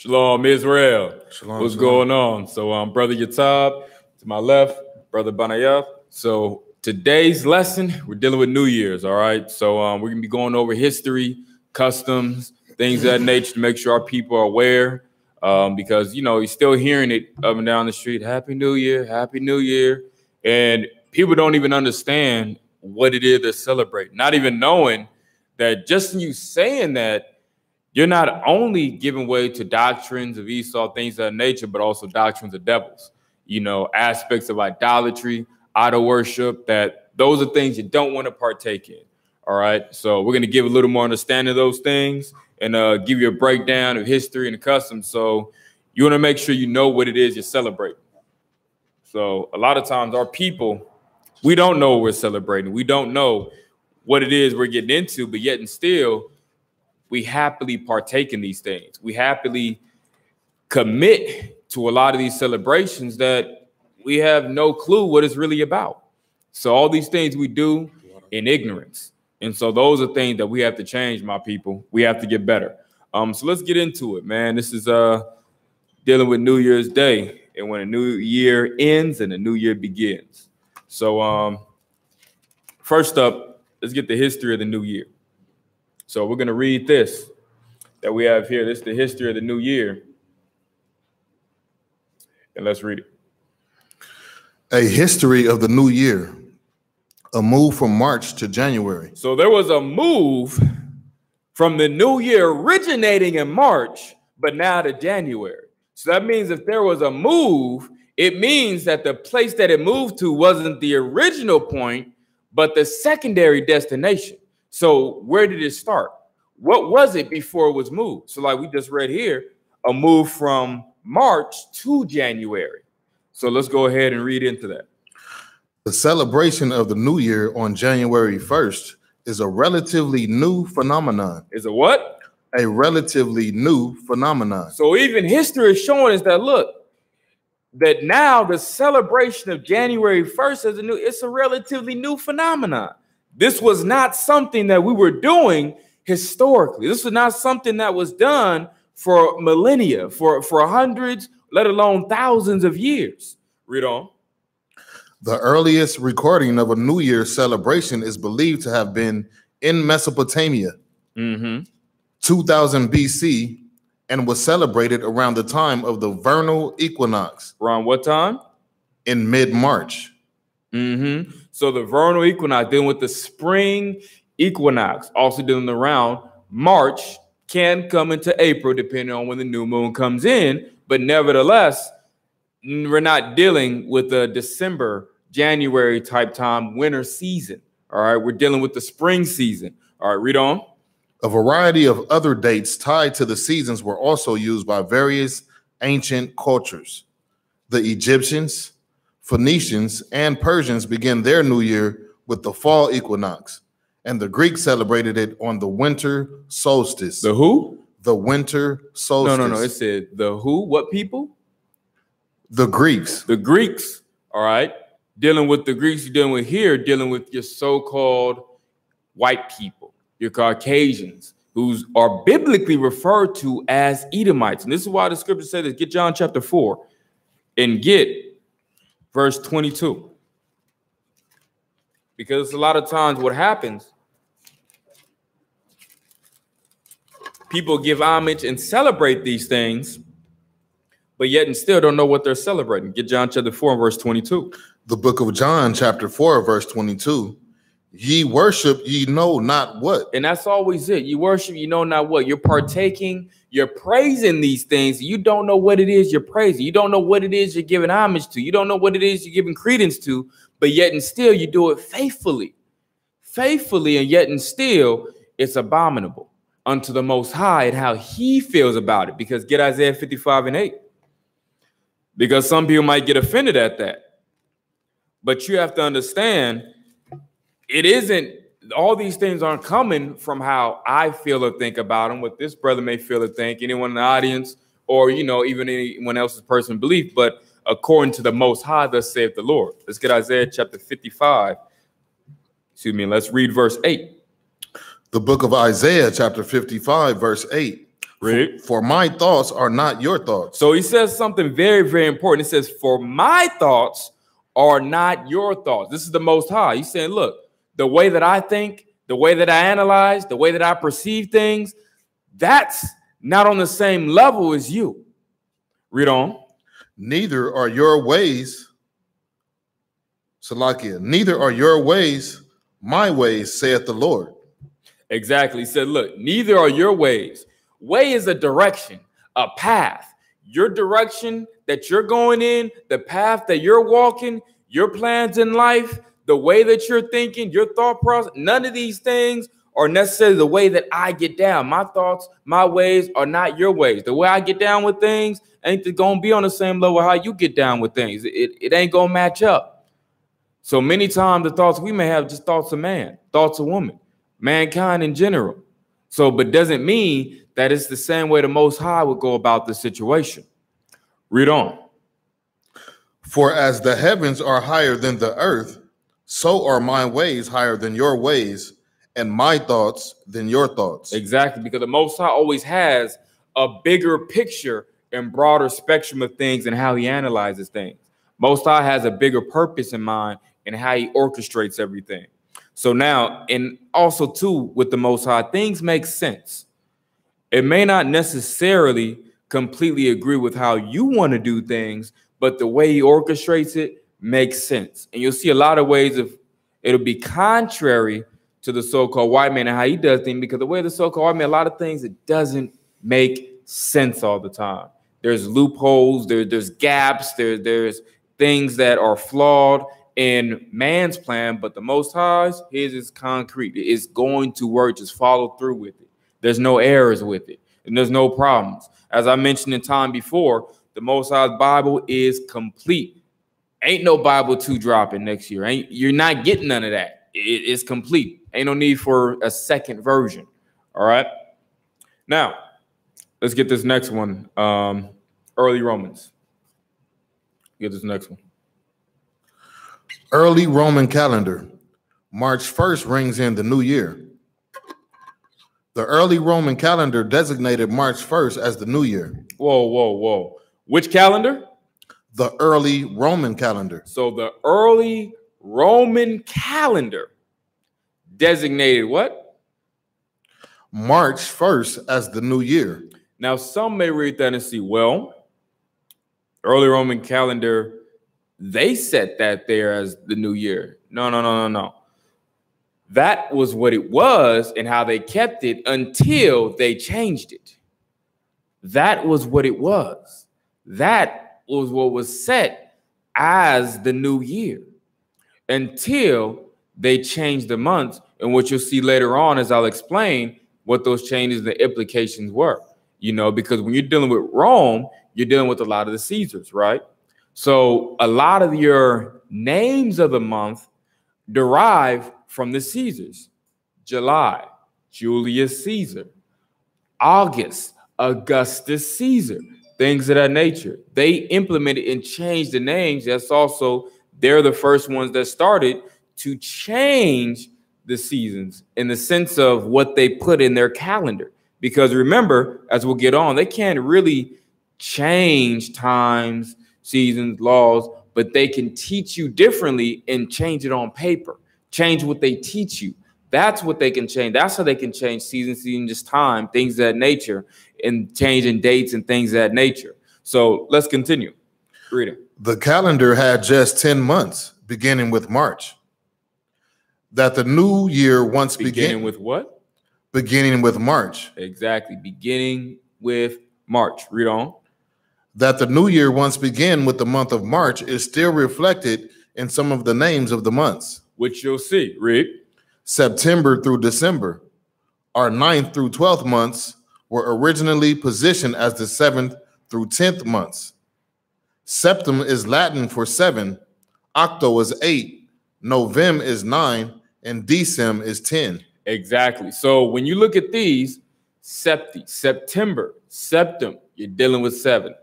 Shalom, Israel. Shalom, What's shalom. going on? So, Brother Yatab, to my left, Brother Banayah. So, today's lesson, we're dealing with New Year's, all right? So, we're going to be going over history, customs, things of that nature to make sure our people are aware because, you know, you're still hearing it up and down the street. Happy New Year, Happy New Year. And people don't even understand what it is they're celebrating, not even knowing that just you saying that, you're not only giving way to doctrines of Esau, things of that nature, but also doctrines of devils, you know, aspects of idolatry, idol worship, that those are things you don't want to partake in. All right. So we're going to give a little more understanding of those things and give you a breakdown of history and the customs. So you want to make sure you know what it is you're celebrating. So a lot of times our people, we don't know what we're celebrating. We don't know what it is we're getting into, but yet and still, we happily partake in these things. We happily commit to a lot of these celebrations that we have no clue what it's really about. So all these things we do in ignorance. And so those are things that we have to change, my people. We have to get better. So let's get into it, man. This is dealing with New Year's Day and when a new year ends and a new year begins. So first up, let's get the history of the new year. So we're going to read this that we have here. This is the history of the new year. And let's read it. A history of the new year, a move from March to January. So there was a move from the new year originating in March, but now to January. So that means if there was a move, it means that the place that it moved to wasn't the original point, but the secondary destination. So where did it start? What was it before it was moved? So like we just read here, a move from March to January. So let's go ahead and read into that. The celebration of the new year on January 1st is a relatively new phenomenon. Is a what? A relatively new phenomenon. So even history is showing us that, look, that now the celebration of January 1st it's a relatively new phenomenon. This was not something that we were doing historically. This was not something that was done for millennia, for hundreds, let alone thousands of years. Read on. The earliest recording of a New Year celebration is believed to have been in Mesopotamia, 2000 BC, and was celebrated around the time of the vernal equinox. Around what time? In mid-March. So the vernal equinox, dealing with the spring equinox, also dealing around March, can come into April, depending on when the new moon comes in. But nevertheless, we're not dealing with the December, January type time, winter season. All right, we're dealing with the spring season. All right, read on. A variety of other dates tied to the seasons were also used by various ancient cultures. The Egyptians, Phoenicians, and Persians began their new year with the fall equinox, and the Greeks celebrated it on the winter solstice. The who? The winter solstice. No. It said the who? What people? The Greeks. The Greeks. All right. Dealing with the Greeks, you're dealing with here, dealing with your so-called white people, your Caucasians, who are biblically referred to as Edomites. And this is why the scripture says this. Get John chapter 4 and get verse 22. Because a lot of times what happens, people give homage and celebrate these things, but yet and still don't know what they're celebrating. Get John chapter 4 and verse 22. The book of John chapter 4 verse 22. Ye worship, ye know not what. And that's always it. You worship, you know not what. You're partaking, you're praising these things. You don't know what it is you're praising. You don't know what it is you're giving homage to. You don't know what it is you're giving credence to, but yet and still you do it faithfully. Faithfully, and yet and still it's abominable unto the Most High and how he feels about it. Because get Isaiah 55 and 8. Because some people might get offended at that. But you have to understand, it isn't, all these things aren't coming from how I feel or think about them, what this brother may feel or think, anyone in the audience, or, you know, even anyone else's personal belief, but according to the Most High, thus saith the Lord. Let's get Isaiah chapter 55. Excuse me, let's read verse 8. The book of Isaiah chapter 55, verse 8. For my thoughts are not your thoughts. So he says something very, very important. It says, for my thoughts are not your thoughts. This is the Most High. He's saying, look, the way that I think, the way that I analyze, the way that I perceive things, that's not on the same level as you. Read on. Neither are your ways, Salakia, neither are your ways my ways, saith the Lord. Exactly. He said, look, neither are your ways. Way is a direction, a path. Your direction that you're going in, the path that you're walking, your plans in life, the way that you're thinking, your thought process, none of these things are necessarily the way that I get down. My thoughts, my ways are not your ways. The way I get down with things ain't going to be on the same level how you get down with things. It ain't going to match up. So many times the thoughts we may have just thoughts of man, thoughts of woman, mankind in general. So, but doesn't mean that it's the same way the Most High would go about the situation. Read on. For as the heavens are higher than the earth, so are my ways higher than your ways, and my thoughts than your thoughts. Exactly, because the Most High always has a bigger picture and broader spectrum of things and how he analyzes things. Most High has a bigger purpose in mind and how he orchestrates everything. So now, and also too, with the Most High, things make sense. It may not necessarily completely agree with how you want to do things, but the way he orchestrates it makes sense. And you'll see a lot of ways of it'll be contrary to the so-called white man and how he does things, because the way the so-called white man, a lot of things, it doesn't make sense all the time. There's loopholes, there's gaps, there's things that are flawed in man's plan, but the Most High's, his is concrete. It's going to work. Just follow through with it. There's no errors with it, and there's no problems. As I mentioned in time before, the Most High's Bible is complete. Ain't no Bible 2 dropping next year. You're not getting none of that. It's complete. Ain't no need for a second version. All right. Now, let's get this next one. Early Romans. Get this next one. Early Roman calendar. March 1st rings in the new year. The early Roman calendar designated March 1st as the new year. Whoa, whoa, whoa. Which calendar? The early Roman calendar. So the early Roman calendar designated what? March 1st as the new year. Now, some may read that and see, well, early Roman calendar, they set that there as the new year. No. That was what it was and how they kept it until they changed it. That was what it was. That was what was set as the new year until they changed the months. And what you'll see later on, as I'll explain what those changes, the implications were, because when you're dealing with Rome, you're dealing with a lot of the Caesars, right? So a lot of your names of the month derive from the Caesars. July, Julius Caesar. August, Augustus Caesar. Things of that nature. They implemented and changed the names. That's also, they're the first ones that started to change the seasons in the sense of what they put in their calendar. Because remember, as we'll get on, they can't really change times, seasons, laws, but they can teach you differently and change it on paper. Change what they teach you. That's what they can change. That's how they can change season, just time, things of that nature, and changing dates and things of that nature. So let's continue. Read it. The calendar had just 10 months, beginning with March. That the new year once began. Beginning with what? Beginning with March. Exactly. Beginning with March. Read on. That the new year once began with the month of March is still reflected in some of the names of the months. Which you'll see. Read. September through December, our 9th through 12th months, were originally positioned as the 7th through 10th months. Septem is Latin for 7, Octo is 8, Novem is 9, and Decem is 10. Exactly. So when you look at these, September, septum, you're dealing with 7.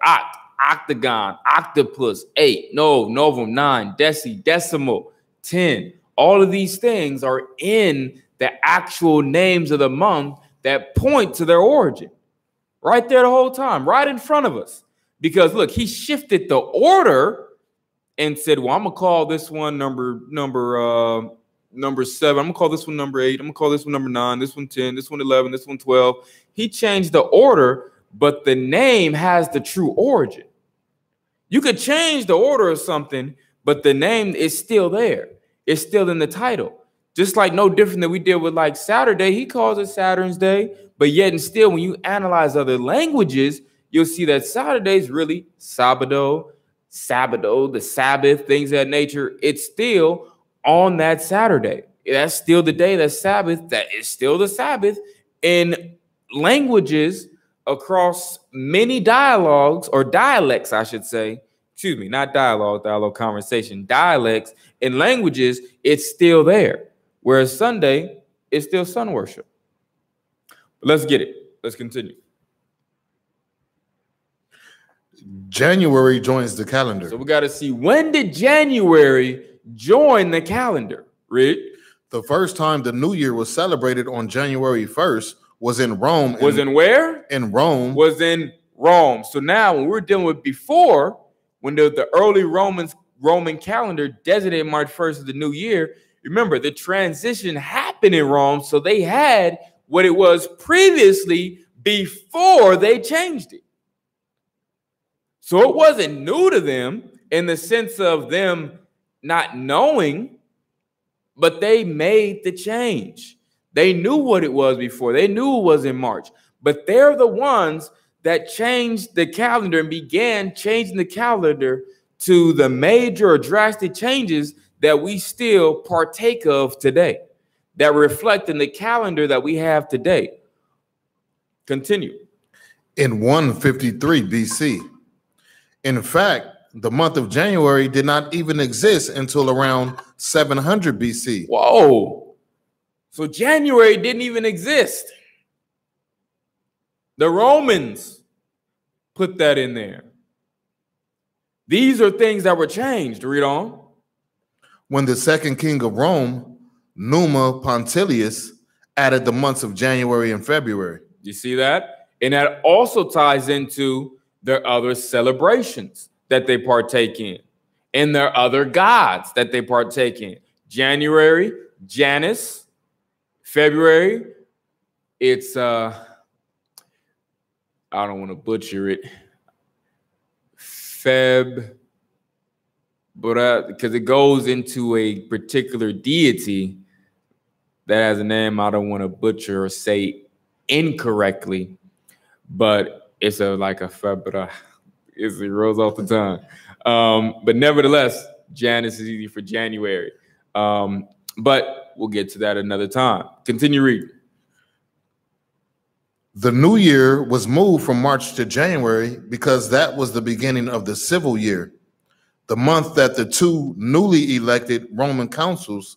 Octagon, octopus, 8, novum, 9, decimal, 10. All of these things are in the actual names of the month that point to their origin, right there the whole time, right in front of us. Because look, he shifted the order and said, well, I'm gonna call this one number 7. I'm gonna call this one number 8. I'm gonna call this one number 9, this one 10, this one 11, this one 12. He changed the order, but the name has the true origin. You could change the order of something, but the name is still there. It's still in the title. Just like no different than we did with like Saturday. He calls it Saturn's Day, but yet and still, when you analyze other languages, you'll see that Saturday is really Sabado, the Sabbath, things of that nature. It's still on that Saturday. That's still the day, that's Sabbath. That is still the Sabbath. In languages across many dialogues or dialects, I should say, excuse me, not dialogue, conversation, dialects in languages, it's still there. Whereas Sunday is still sun worship. But let's get it. Let's continue. January joins the calendar. So we got to see, when did January join the calendar, Rick? The first time the New Year was celebrated on January 1st was in Rome. Was in where? In Rome. Was in Rome. So now when we're dealing with before, when the early Roman calendar designated March 1st as the new year, remember the transition happened in Rome. So they had what it was previously before they changed it. So it wasn't new to them in the sense of them not knowing, but they made the change. They knew what it was before. They knew it was in March, but they're the ones that changed the calendar and began changing the calendar to the major or drastic changes that we still partake of today, that reflect in the calendar that we have today. Continue. In 153 BC. In fact, the month of January did not even exist until around 700 BC. Whoa. So January didn't even exist. The Romans put that in there. These are things that were changed. Read on. When the second king of Rome, Numa Pontilius, added the months of January and February. You see that? And that also ties into their other celebrations that they partake in, and their other gods that they partake in. January, Janus. February, it's I don't want to butcher it. But because it goes into a particular deity that has a name I don't want to butcher or say incorrectly, but it's like a Febra. It rolls off the tongue. But nevertheless, Janus is easy for January. But we'll get to that another time. Continue reading. The new year was moved from March to January because that was the beginning of the civil year, the month that the two newly elected Roman consuls,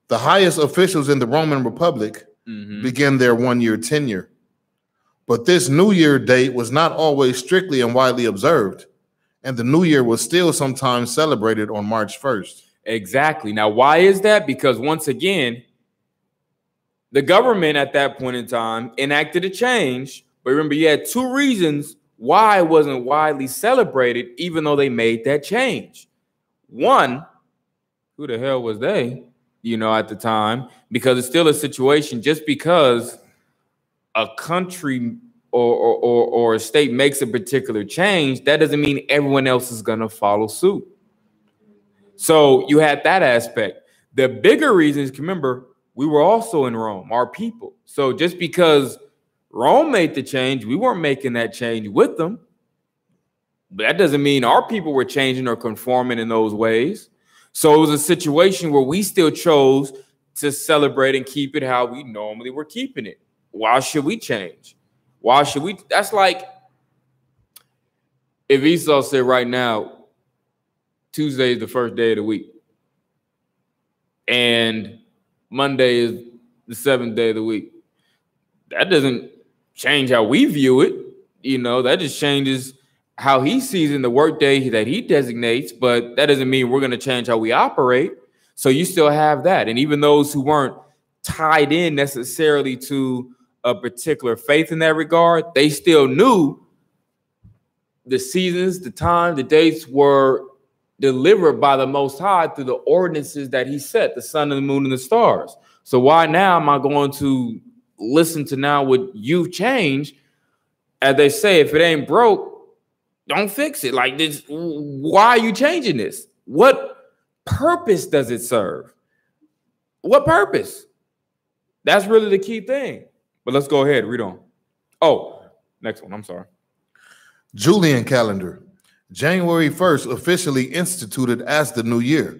the highest officials in the Roman Republic, began their one-year tenure. But this New Year date was not always strictly and widely observed, and the New Year was still sometimes celebrated on March 1st. Exactly. Now, why is that? Because once again, the government at that point in time enacted a change, but remember, you had two reasons why it wasn't widely celebrated, even though they made that change. One, who the hell was they, at the time? Because it's still a situation, just because a country or a state makes a particular change, that doesn't mean everyone else is going to follow suit. So you had that aspect. The bigger reasons, remember, we were also in Rome, our people. So just because Rome made the change, we weren't making that change with them. But that doesn't mean our people were changing or conforming in those ways. So it was a situation where we still chose to celebrate and keep it how we normally were keeping it. Why should we change? Why should we? That's like if Esau said right now, Tuesday is the first day of the week, and Monday is the seventh day of the week. That doesn't change how we view it. That just changes how he sees in the workday that he designates, but that doesn't mean we're going to change how we operate. So you still have that. And even those who weren't tied in necessarily to a particular faith in that regard, they still knew the seasons, the time, the dates were delivered by the Most High through the ordinances that he set, the sun and the moon and the stars. So why now am I going to listen to now what you've changed? As they say, if it ain't broke, don't fix it. Like this, why are you changing this? What purpose does it serve? What purpose? That's really the key thing. But let's go ahead, read on. Oh, next one, I'm sorry. Julian calendar. January 1st, officially instituted as the new year.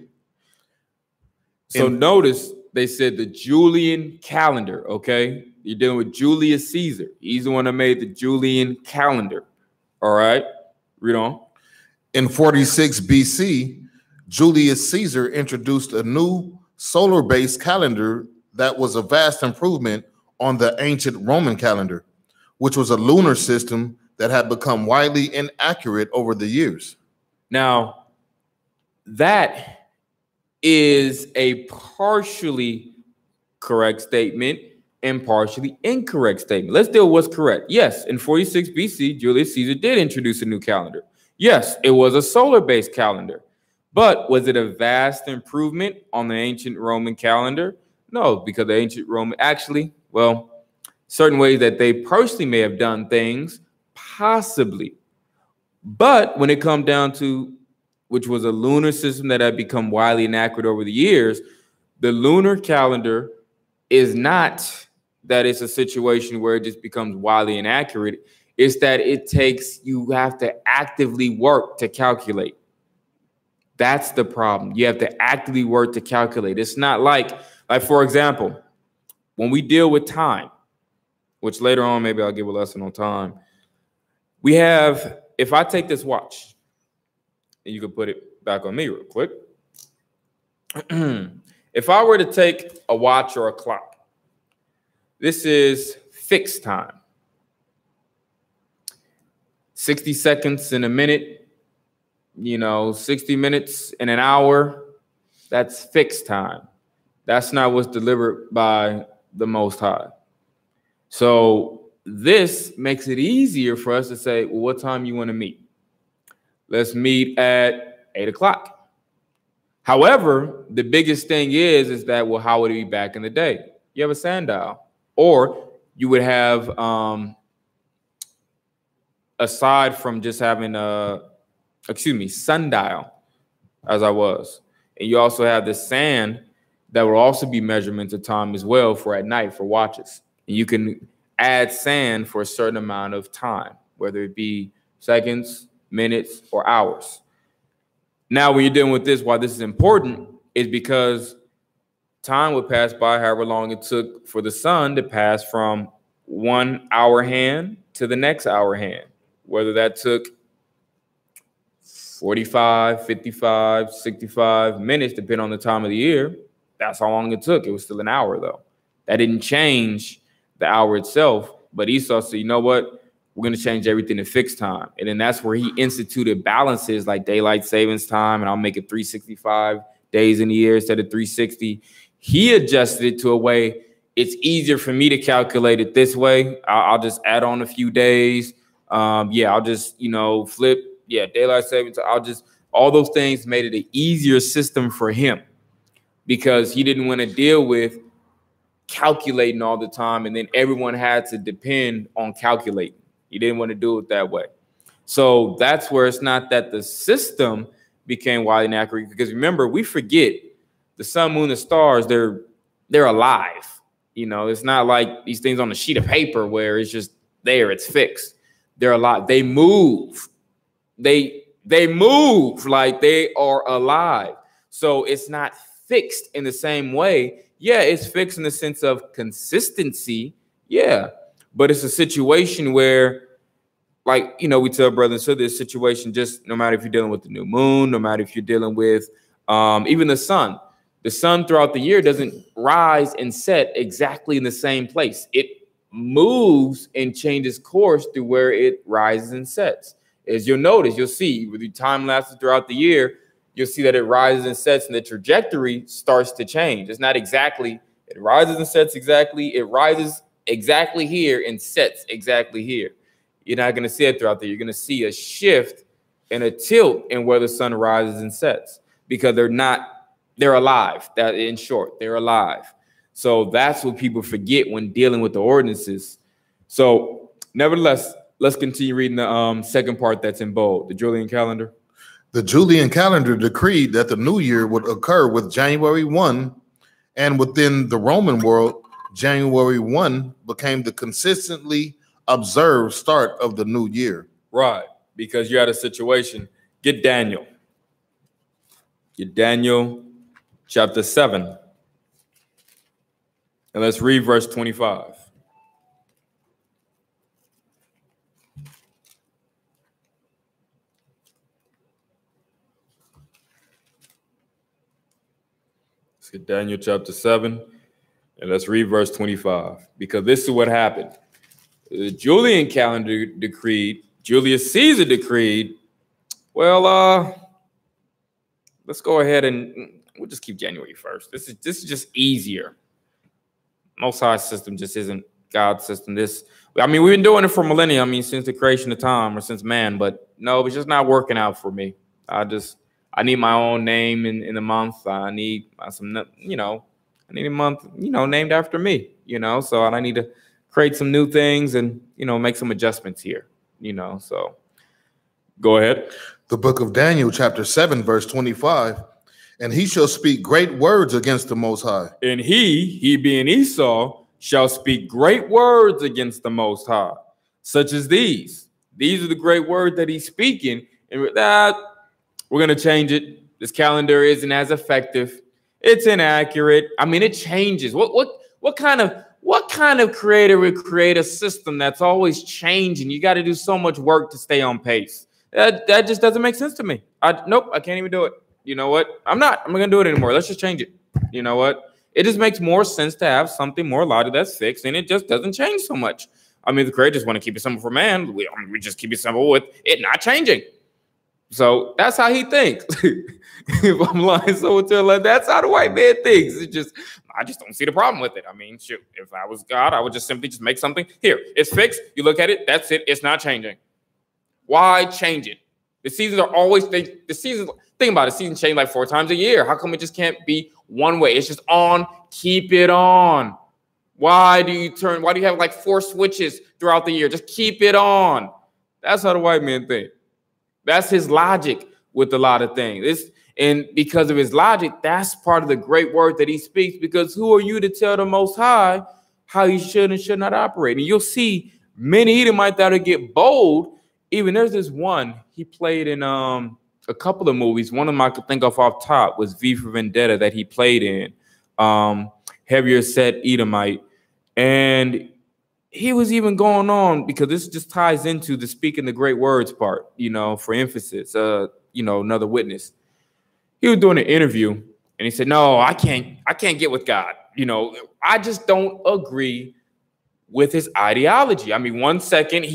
So notice they said the Julian calendar, okay? You're dealing with Julius Caesar. He's the one that made the Julian calendar. All right, read on. In 46 BC, Julius Caesar introduced a new solar-based calendar that was a vast improvement on the ancient Roman calendar, which was a lunar system that had become widely inaccurate over the years. Now, that is a partially correct statement and partially incorrect statement. Let's deal with what's correct. Yes, in 46 BC, Julius Caesar did introduce a new calendar. Yes, it was a solar-based calendar. But was it a vast improvement on the ancient Roman calendar? No, because the ancient Roman, actually, well, certain ways that they personally may have done things, possibly. But when it comes down to, which was a lunar system that had become widely inaccurate over the years, the lunar calendar is not that it's a situation where it just becomes widely inaccurate. It's that it takes, you have to actively work to calculate. That's the problem. You have to actively work to calculate. It's not like for example, when we deal with time, which later on, maybe I'll give a lesson on time. We have, if I take this watch, and you can put it back on me real quick. If I were to take a watch or a clock, this is fixed time. 60 seconds in a minute, 60 minutes in an hour, that's fixed time. That's not what's delivered by the Most High. So this makes it easier for us to say, well, what time you want to meet? Let's meet at 8 o'clock. However, the biggest thing is that, well, how would it be back in the day? You have a sundial, or you would have, aside from just having sundial, as I was, and you also have the sand that will also be measurements of time as well for at night for watches. And you can add sand for a certain amount of time, whether it be seconds, minutes, or hours. Now, when you're dealing with this, why this is important is because time would pass by however long it took for the sun to pass from 1 hour hand to the next hour hand, whether that took 45, 55, 65 minutes, depending on the time of the year. That's how long it took. It was still an hour, though. That didn't change the hour itself. But Esau said, you know what? We're going to change everything to fixed time. And then that's where he instituted balances like daylight savings time, and I'll make it 365 days in the year instead of 360. He adjusted it to a way it's easier for me to calculate it this way. I'll just add on a few days. I'll just, flip. Yeah, daylight savings. All those things made it an easier system for him because he didn't want to deal with calculating all the time. And then everyone had to depend on calculating. He didn't want to do it that way. So that's where it's not that the system became widely inaccurate, because remember, we forget the sun, moon, and stars, they're alive. It's not like these things on a sheet of paper where it's just there, it's fixed. They're alive. They move. They move like they are alive. So it's not fixed in the same way. Yeah, it's fixed in the sense of consistency. Yeah, but it's a situation where, we tell brothers, so this situation, just no matter if you're dealing with the new moon, no matter if you're dealing with even the sun throughout the year doesn't rise and set exactly in the same place. It moves and changes course through where it rises and sets. As you'll notice, you'll see with the time lapses throughout the year, you'll see that it rises and sets and the trajectory starts to change. It's not exactly, it rises and sets exactly. It rises exactly here and sets exactly here. You're not going to see it throughout there. You're going to see a shift and a tilt in where the sun rises and sets because they're alive. That, in short, they're alive. So that's what people forget when dealing with the ordinances. So nevertheless, let's continue reading the second part that's in bold, the Julian calendar. The Julian calendar decreed that the new year would occur with January 1, and within the Roman world, January 1 became the consistently observed start of the new year. Right, because you had a situation. Get Daniel. Get Daniel chapter 7. And let's read verse 25. Let's get Daniel chapter 7. And let's read verse 25. Because this is what happened. The Julian calendar decreed, Julius Caesar decreed, well, let's go ahead and we'll just keep January 1st. This is just easier. Most High system just isn't God's system. I mean, we've been doing it for millennia. I mean, since the creation of time or since man, but no, it's just not working out for me. I need my own name in the month. I need some, I need a month, named after me, so I need to create some new things and, make some adjustments here, so go ahead. The book of Daniel, chapter 7, verse 25. And he shall speak great words against the Most High. And he being Esau, shall speak great words against the Most High, such as these. These are the great words that he's speaking. And with that, we're going to change it. This calendar isn't as effective. It's inaccurate. I mean, it changes. What kind of creator would create a system that's always changing? You got to do so much work to stay on pace. That just doesn't make sense to me. Nope, I can't even do it. You know what? I'm not going to do it anymore. Let's just change it. You know what? It just makes more sense to have something more logical that's fixed, and it just doesn't change so much. I mean, the creators want to keep it simple for man. We just keep it simple with it not changing. So that's how he thinks. If I'm lying, so that's how the white man thinks. I just don't see the problem with it. I mean, shoot, if I was God, I would just simply make something. Here, it's fixed. You look at it. That's it. It's not changing. Why change it? The seasons are always think about it. Seasons change like 4 times a year. How come it just can't be one way? It's just on. Keep it on. Why do you have like 4 switches throughout the year? Just keep it on. That's how the white man think. That's his logic with a lot of things. And because of his logic, that's part of the great word that he speaks. Because who are you to tell the Most High how he should and should not operate? And you'll see many Edomites that'll get bold. Even there's this one he played in a couple of movies. One of them I could think of off top was V for Vendetta that he played in. Heavier set Edomite. And he was even going on, because this just ties into the speaking the great words part, for emphasis, another witness. He was doing an interview and he said, no, I can't get with God. I just don't agree with his ideology. I mean, one second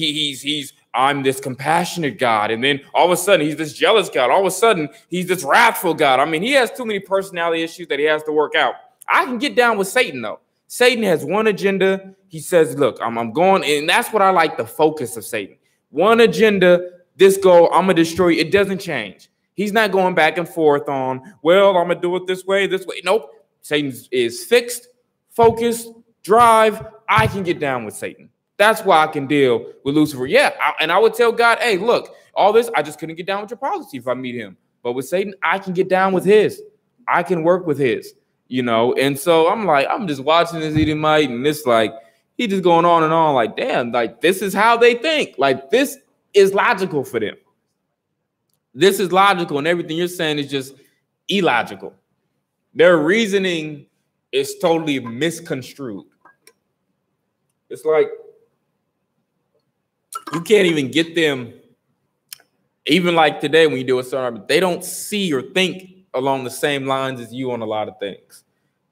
I'm this compassionate God. And then all of a sudden he's this jealous God. All of a sudden he's this wrathful God. I mean, he has too many personality issues that he has to work out. I can get down with Satan, though. Satan has one agenda. He says, look, I'm going, and that's what I like, the focus of Satan. One agenda, this goal, I'm going to destroy you. It doesn't change. He's not going back and forth on, well, I'm going to do it this way. Nope. Satan is fixed, focused, drive. I can get down with Satan. That's why I can deal with Lucifer. Yeah, and I would tell God, hey, look, all this, I just couldn't get down with your policy if I meet him. But with Satan, I can get down with his. I can work with his, And so I'm just watching this Edomite, and it's like, he just going on and on like, damn, like this is how they think. Like this is logical for them. This is logical, and everything you're saying is just illogical. Their reasoning is totally misconstrued. It's like you can't even get them, even like today when you do a sermon, they don't see or think along the same lines as you on a lot of things.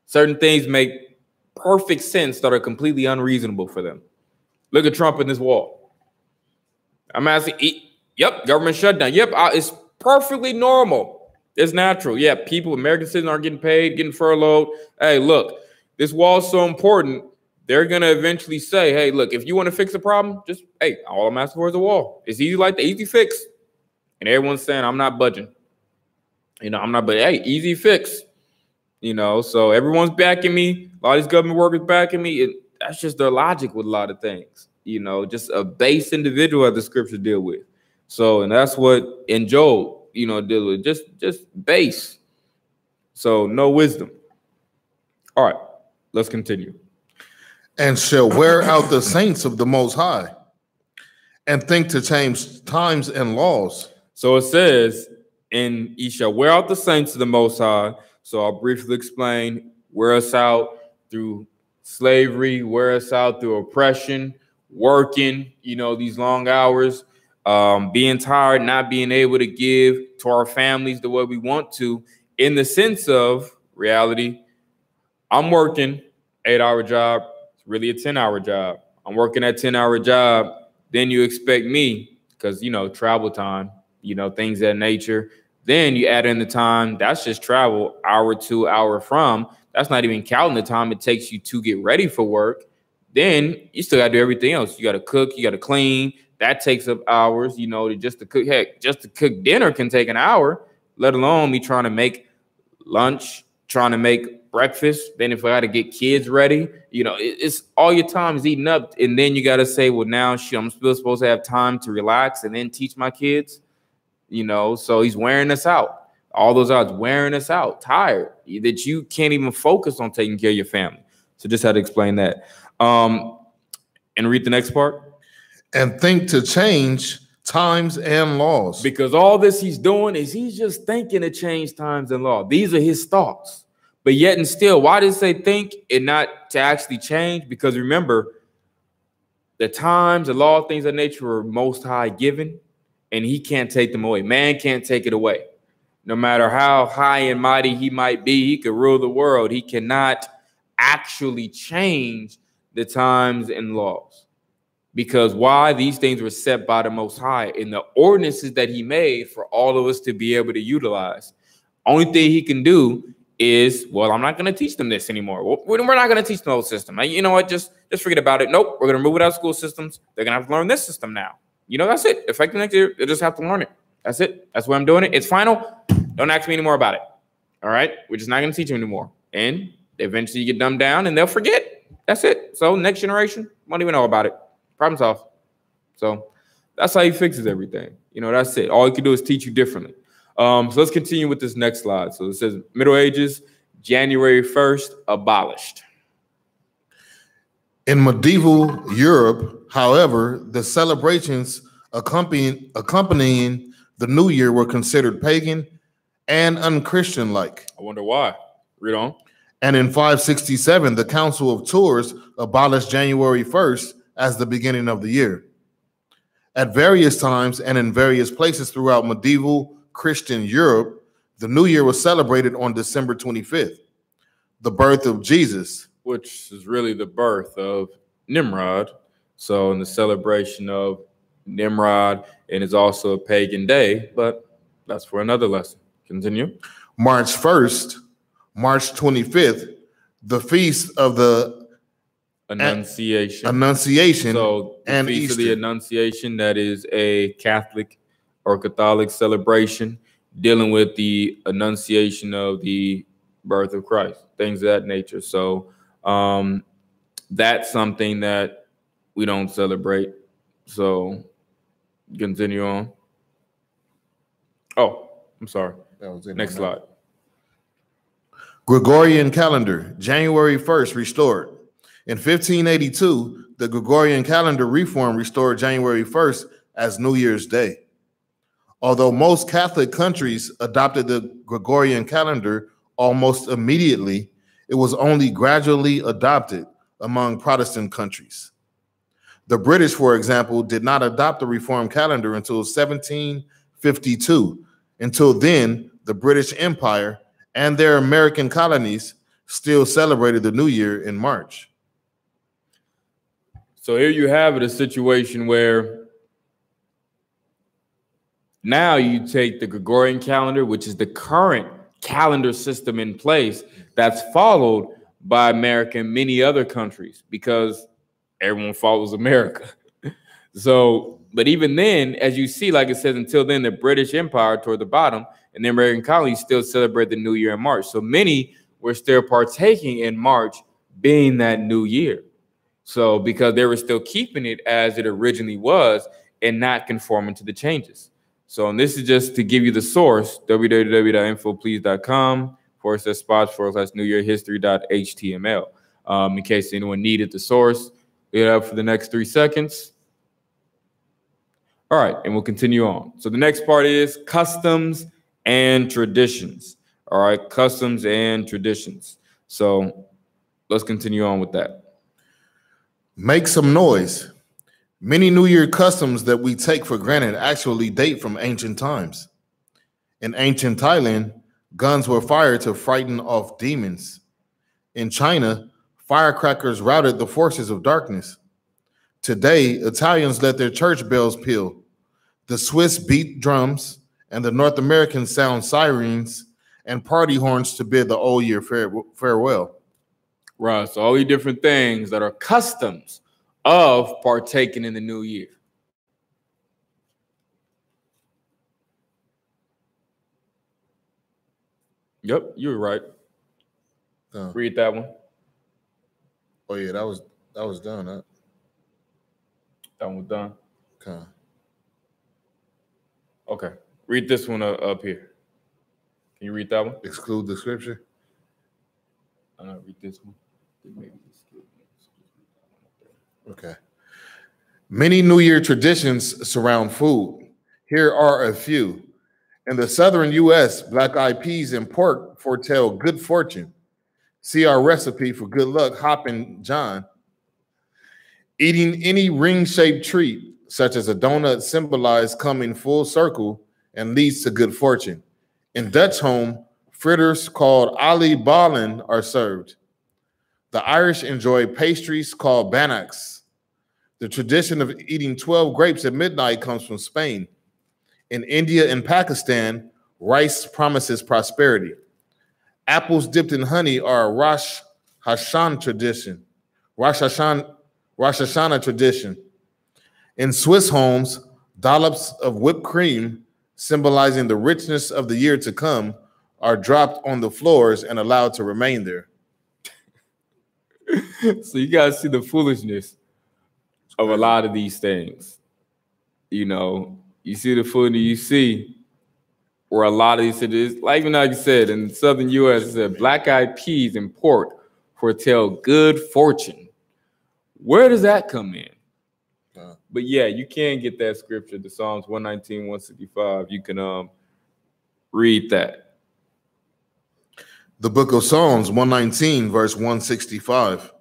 Certain things make perfect sense that are completely unreasonable for them. Look at Trump in this wall. I'm asking, yep, government shutdown. Yep, it's perfectly normal. It's natural. Yeah, people, American citizens aren't getting paid, getting furloughed. Hey, look, this wall is so important. they're going to eventually say, hey, look, if you want to fix a problem, just, hey, all I'm asking for is a wall. It's easy like the easy fix. And everyone's saying, I'm not budging. You know, I'm not, but hey, easy fix. You know, so everyone's backing me. A lot of these government workers backing me. That's just their logic with a lot of things. You know, just a base individual that the scriptures deal with. So, and that's what in Job, you know, deal with. Just base. So no wisdom. All right, let's continue. And shall wear out the saints of the Most High, and think to change times and laws. So it says, and ye shall wear out the saints of the Most High. So I'll briefly explain, wear us out through slavery, wear us out through oppression, working, you know, these long hours, being tired, not being able to give to our families the way we want to, in the sense of reality. I'm working 8-hour job. It's really a 10-hour job. I'm working that 10-hour job. Then you expect me, because, you know, travel time, you know, things of that nature. Then you add in the time. That's just travel, hour to hour from. That's not even counting the time it takes you to get ready for work. Then you still got to do everything else. You got to cook. You got to clean. That takes up hours, you know, just to cook. Heck, just to cook dinner can take an hour, let alone me trying to make lunch, trying to make breakfast. Then if I got to get kids ready, you know, it's all your time is eaten up. And then you got to say, well, now I'm still supposed to have time to relax and then teach my kids, you know. So he's wearing us out. All those odds wearing us out, tired, that you can't even focus on taking care of your family. So just had to explain that. And read the next part. And think to change times and laws. Because all this he's doing is he's just thinking to change times and law. These are his thoughts. But yet and still, why does it say think and not to actually change? Because remember, the times, the law, things of nature are most high given, and he can't take them away. Man can't take it away. No matter how high and mighty he might be, he could rule the world. He cannot actually change the times and laws. Because why? These things were set by the Most High in the ordinances that he made for all of us to be able to utilize. Only thing he can do is, well, I'm not going to teach them this anymore. We're not going to teach the whole system. You know what? Just forget about it. Nope. We're going to remove it out of school systems. They're going to have to learn this system now. You know, that's it. Effective next year, they just have to learn it. That's it. That's why I'm doing it. It's final. Don't ask me anymore about it. All right? We're just not going to teach them anymore. And eventually you get dumbed down and they'll forget. That's it. So next generation won't even know about it. Problem solved. So that's how he fixes everything. You know, that's it. All he can do is teach you differently. So let's continue with this next slide. So it says Middle Ages, January 1st, abolished. In medieval Europe, however, the celebrations accompanying the New Year were considered pagan and unchristian-like. I wonder why. Read on. And in 567, the Council of Tours abolished January 1st as the beginning of the year. At various times and in various places throughout medieval Christian Europe, the New Year was celebrated on December 25th, the birth of Jesus. Which is really the birth of Nimrod. So in the celebration of Nimrod, and it's also a pagan day, but that's for another lesson. Continue. March 1st, March 25th, the feast of the Annunciation. So the and Feast Easter. of the Annunciation, that is a Catholic or Catholic celebration dealing with the Annunciation of the birth of Christ, things of that nature. So that's something that we don't celebrate. So continue on. Oh, I'm sorry. Next slide. Gregorian calendar, January 1st, restored. In 1582, the Gregorian calendar reform restored January 1st as New Year's Day. Although most Catholic countries adopted the Gregorian calendar almost immediately, it was only gradually adopted among Protestant countries. The British, for example, did not adopt the reform calendar until 1752. Until then, the British Empire and their American colonies still celebrated the New Year in March. So here you have it, a situation where now you take the Gregorian calendar, which is the current calendar system in place that's followed by America and many other countries because everyone follows America. So, but even then, as you see, like it says, until then, the British Empire toward the bottom and the American colonies still celebrate the new year in March. So many were still partaking in March being that new year. So because they were still keeping it as it originally was and not conforming to the changes. So, and this is just to give you the source, www.infoplease.com/spots/New Year History.html. In case anyone needed the source, leave it up for the next 3 seconds. All right, and we'll continue on. So the next part is customs and traditions. All right, customs and traditions. So let's continue on with that. Make some noise. Many New Year customs that we take for granted actually date from ancient times. In ancient Thailand, guns were fired to frighten off demons. In China, firecrackers routed the forces of darkness. Today, Italians let their church bells peal. The Swiss beat drums, and the North Americans sound sirens and party horns to bid the old year farewell. Right, so all these different things that are customs of partaking in the new year. Yep, you were right. Read that one. Oh yeah, that was done. Huh? That one was done. Okay. Read this one up here. Can you read that one? Exclude the scripture. Read this one. Maybe okay. Many New Year traditions surround food. Here are a few. In the southern U.S., black-eyed peas and pork foretell good fortune. See our recipe for good luck, Hoppin' John. Eating any ring-shaped treat, such as a donut, symbolizes coming full circle and leads to good fortune. In Dutch home, fritters called Ali Ballen are served. The Irish enjoy pastries called bannocks. The tradition of eating 12 grapes at midnight comes from Spain. In India and Pakistan, rice promises prosperity. Apples dipped in honey are a Rosh Hashanah tradition. In Swiss homes, dollops of whipped cream, symbolizing the richness of the year to come, are dropped on the floors and allowed to remain there. So you guys see the foolishness of a lot of these things. You know, you see the foolishness, you see where a lot of these cities, like you said, in the southern U.S., it said black-eyed peas and pork foretell good fortune. Where does that come in? But yeah, you can get that scripture, the Psalms 119, 165. You can read that. The book of Psalms 119, verse 165.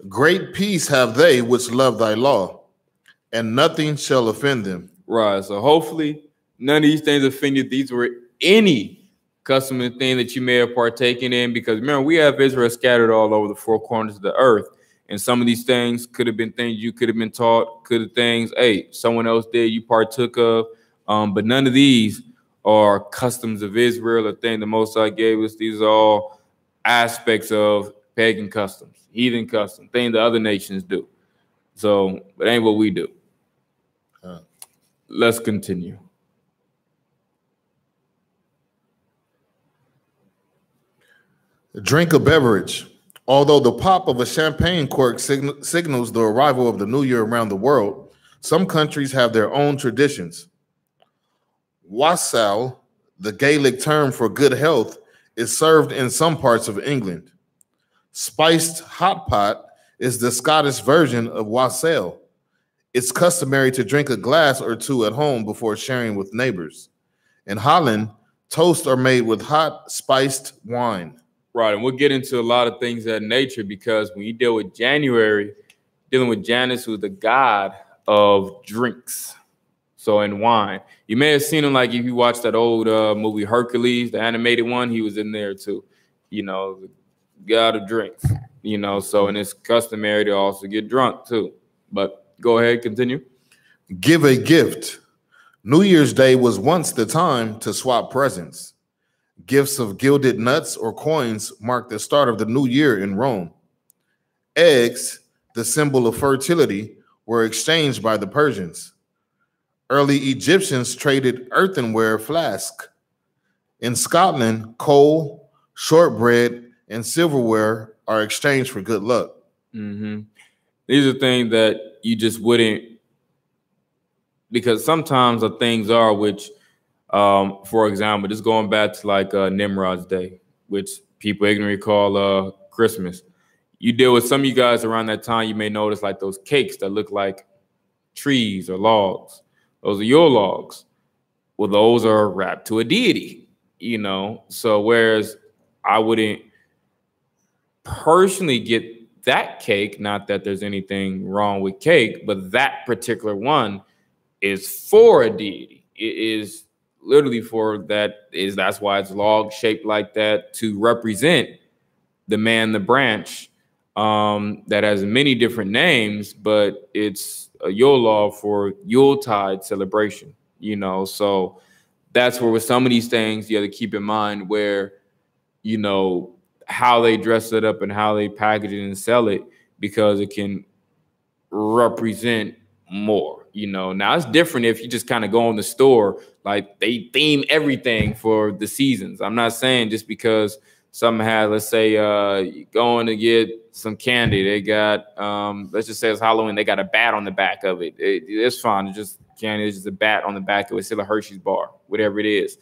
Great peace have they which love thy law, and nothing shall offend them. Right. So hopefully none of these things offended. These were any custom and thing that you may have partaken in, because remember, we have Israel scattered all over the four corners of the earth. And some of these things could have been things you could have been taught, could have things, hey, someone else did, you partook of. But none of these are customs of Israel, a thing the Most High gave us. These are all aspects of pagan customs, heathen customs, things the other nations do. So it ain't what we do. Let's continue. Drink a beverage. Although the pop of a champagne cork signals the arrival of the new year around the world, some countries have their own traditions. Wassail, the Gaelic term for good health, is served in some parts of England. Spiced hot pot is the Scottish version of wassail. It's customary to drink a glass or two at home before sharing with neighbors. In Holland, toasts are made with hot, spiced wine. Right, and we'll get into a lot of things of nature, because when you deal with January, dealing with Janus, who's the god of drinks, so in wine. You may have seen him, like if you watched that old movie Hercules, the animated one, he was in there too. You know, the god of drinks, you know, so and it's customary to also get drunk too. But go ahead, continue. Give a gift. New Year's Day was once the time to swap presents. Gifts of gilded nuts or coins marked the start of the new year in Rome. Eggs, the symbol of fertility, were exchanged by the Persians. Early Egyptians traded earthenware flasks. In Scotland, coal, shortbread, and silverware are exchanged for good luck. Mm-hmm. These are things that you just wouldn't, because sometimes the things are which, for example, just going back to like Nimrod's Day, which people ignorantly call Christmas. You deal with some of you guys around that time, you may notice like those cakes that look like trees or logs. Those are your logs. Well, those are wrapped to a deity, you know. So whereas I wouldn't personally get that cake, not that there's anything wrong with cake, but that particular one is for a deity. It is literally for that's why it's log shaped like that, to represent the man, the branch, that has many different names, but it's a Yule log for Yuletide celebration, you know. So that's where with some of these things you have to keep in mind where, you know, how they dress it up and how they package it and sell it, because it can represent more, you know. Now it's different if you just kind of go in the store, like they theme everything for the seasons. I'm not saying just because something had, let's say, going to get some candy, they got, let's just say it's Halloween, they got a bat on the back of it. It's fine. It's just candy. It's just a bat on the back of it. It's still a Hershey's bar, whatever it is.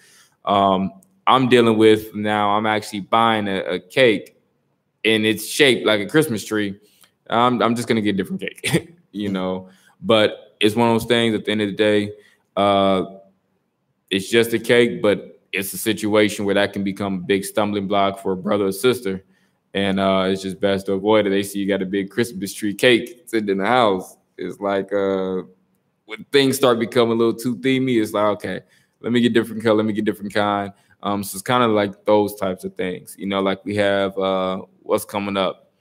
I'm dealing with now, I'm actually buying a cake and it's shaped like a Christmas tree. I'm just going to get a different cake, you know. But it's one of those things at the end of the day, it's just a cake, but it's a situation where that can become a big stumbling block for a brother or sister. And it's just best to avoid it. They see you got a big Christmas tree cake sitting in the house. It's like when things start becoming a little too themey, it's like, okay, let me get different color, let me get different kind. So it's kind of like those types of things, you know, like we have what's coming up,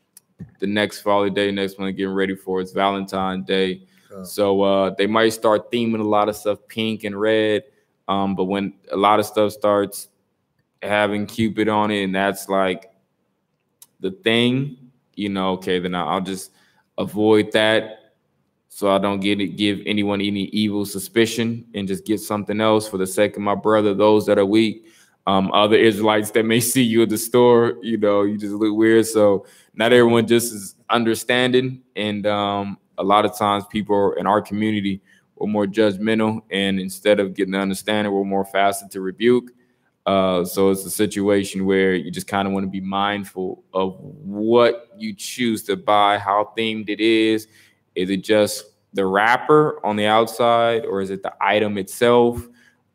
the next holiday, next one getting ready for, it's Valentine's Day. So they might start theming a lot of stuff pink and red. But when a lot of stuff starts having Cupid on it, and that's like the thing, you know, okay, then I'll just avoid that so I don't give anyone any evil suspicion and just get something else for the sake of my brother, those that are weak. Other Israelites that may see you at the store, you know, you just look weird. So not everyone just is understanding. And a lot of times people in our community were more judgmental, and instead of getting to understand it, we're more faster to rebuke. So it's a situation where you just kind of want to be mindful of what you choose to buy, how themed it is. Is it just the wrapper on the outside, or is it the item itself?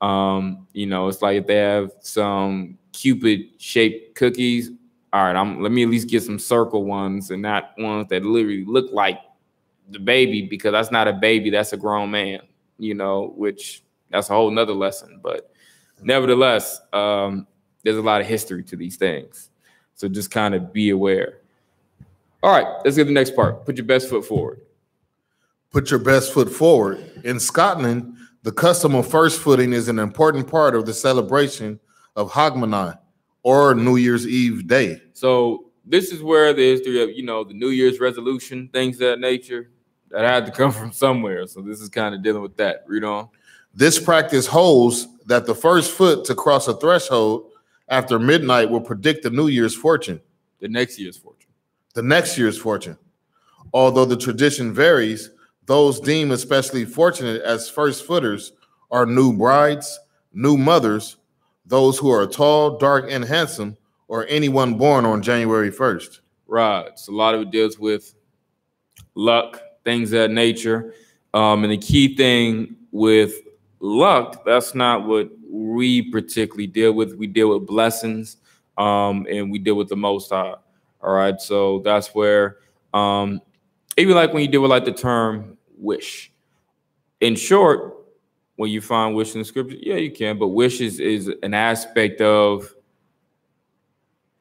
You know, it's like if they have some Cupid shaped cookies. All right, let me at least get some circle ones and not ones that literally look like the baby, because that's not a baby, that's a grown man, you know, which that's a whole nother lesson. But nevertheless, there's a lot of history to these things. So just kind of be aware. All right, let's get to the next part. Put your best foot forward. Put your best foot forward. In Scotland, the custom of first footing is an important part of the celebration of Hogmanay, or New Year's Eve Day. So this is where the history of, you know, the New Year's resolution, things of that nature, that had to come from somewhere. So this is kind of dealing with that. Read on. This practice holds that the first foot to cross a threshold after midnight will predict the New Year's fortune. The next year's fortune. The next year's fortune. Although the tradition varies, those deemed especially fortunate as first footers are new brides, new mothers, those who are tall, dark, and handsome, or anyone born on January 1st. Right. So a lot of it deals with luck, things of that nature. And the key thing with luck, that's not what we particularly deal with. We deal with blessings, and we deal with the Most High. All right. So that's where, even like when you deal with like the term wish. In short, when you find wish in the scripture, yeah, you can. But wish is an aspect of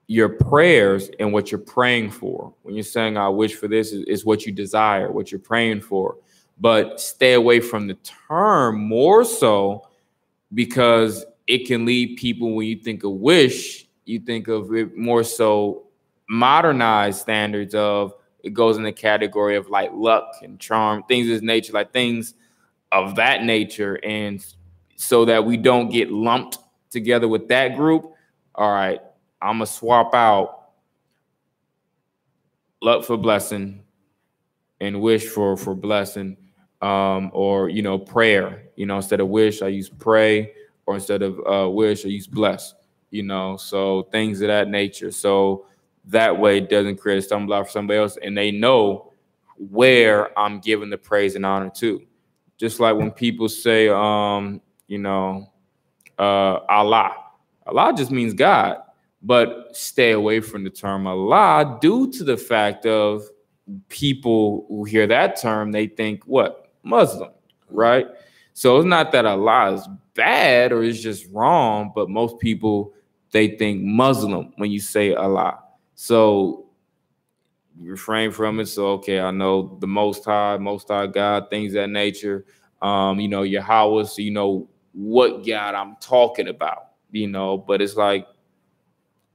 your prayers and what you're praying for. When you're saying, I wish for this, is what you desire, what you're praying for. But stay away from the term more so, because it can lead people, when you think of wish, you think of it more so modernized standards of, it goes in the category of like luck and charm, things of this nature, like things of that nature. And so that we don't get lumped together with that group, all right, I'm gonna swap out luck for blessing and wish for blessing, or, you know, prayer. You know, instead of wish, I use pray, or instead of wish, I use bless. You know, so things of that nature. So that way it doesn't create a stumbling block for somebody else, and they know where I'm giving the praise and honor to. Just like when people say, you know, Allah. Allah just means God, but stay away from the term Allah due to the fact of people who hear that term, they think what? Muslim, right? So it's not that Allah is bad or it's just wrong, but most people, they think Muslim when you say Allah. So refrain from it. So, okay, I know the Most High God, things of that nature. You know, Yahweh, so you know what God I'm talking about, you know, but it's like,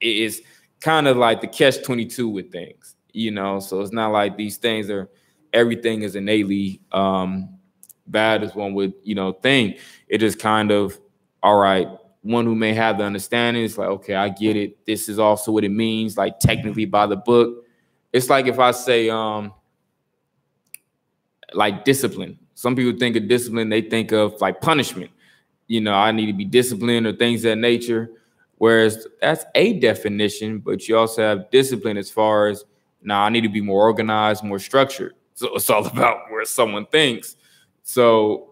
it's kind of like the catch-22 with things, you know, so it's not like these things are, everything is innately bad as one would, you know, think. It is kind of, all right, one who may have the understanding, it's like, okay, I get it. This is also what it means, like technically by the book. It's like if I say, like discipline. Some people think of discipline, they think of like punishment. You know, I need to be disciplined or things of that nature. Whereas that's a definition, but you also have discipline as far as, now I need to be more organized, more structured. So it's all about where someone thinks. So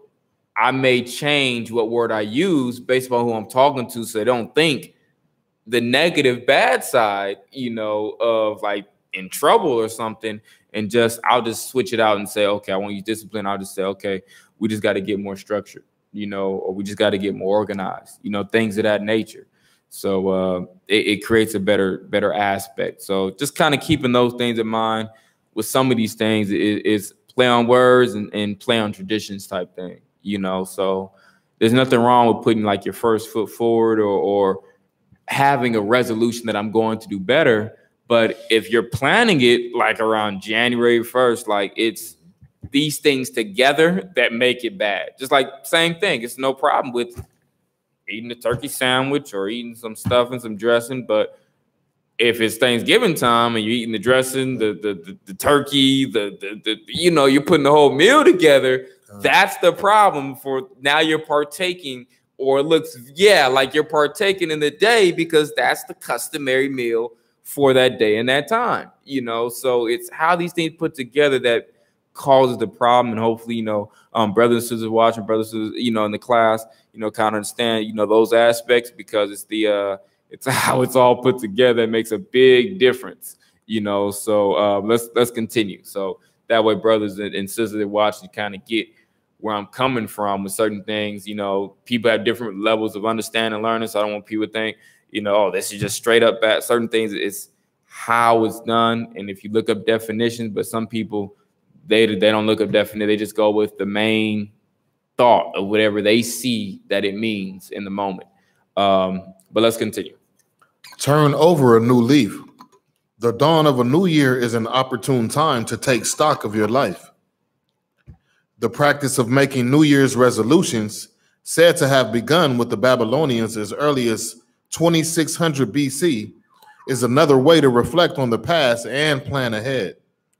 I may change what word I use based on who I'm talking to, so they don't think the negative bad side, you know, of like in trouble or something, and just, I'll just switch it out and say, okay, I want to use discipline. I'll just say, okay, we just got to get more structured, you know, or we just got to get more organized, you know, things of that nature. So it creates a better aspect. So just kind of keeping those things in mind with some of these things is play on words and play on traditions type thing, you know. So there's nothing wrong with putting like your first foot forward or having a resolution that I'm going to do better. But if you're planning it like around January 1st, like it's these things together that make it bad. Just like same thing. It's no problem with eating a turkey sandwich or eating some stuff and some dressing. But if it's Thanksgiving time and you're eating the dressing, the turkey, the you know, you're putting the whole meal together, that's the problem. For now you're partaking, or it looks, yeah, like you're partaking in the day because that's the customary meal for that day and that time, you know. So it's how these things put together that causes the problem. And hopefully, you know, brothers and sisters watching, brothers and sisters, you know, in the class, you know, kind of understand, you know, those aspects, because it's the it's how it's all put together. It makes a big difference, you know. So let's continue. So that way, brothers and sisters that watch, you kind of get where I'm coming from with certain things. You know, people have different levels of understanding and learning. So I don't want people to think, you know, oh, this is just straight up bad. Certain things, it's how it's done. And if you look up definitions, but some people, they don't look up definition. They just go with the main thought of whatever they see that it means in the moment. But let's continue. Turn over a new leaf. The dawn of a new year is an opportune time to take stock of your life. The practice of making New Year's resolutions, said to have begun with the Babylonians as early as 2600 BC, is another way to reflect on the past and plan ahead.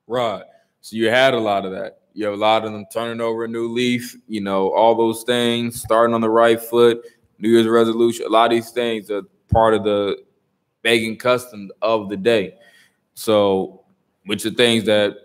Right. So you had a lot of that. You have a lot of them turning over a new leaf, you know, all those things, starting on the right foot, New Year's resolution. A lot of these things are part of the pagan custom of the day. So, which are things that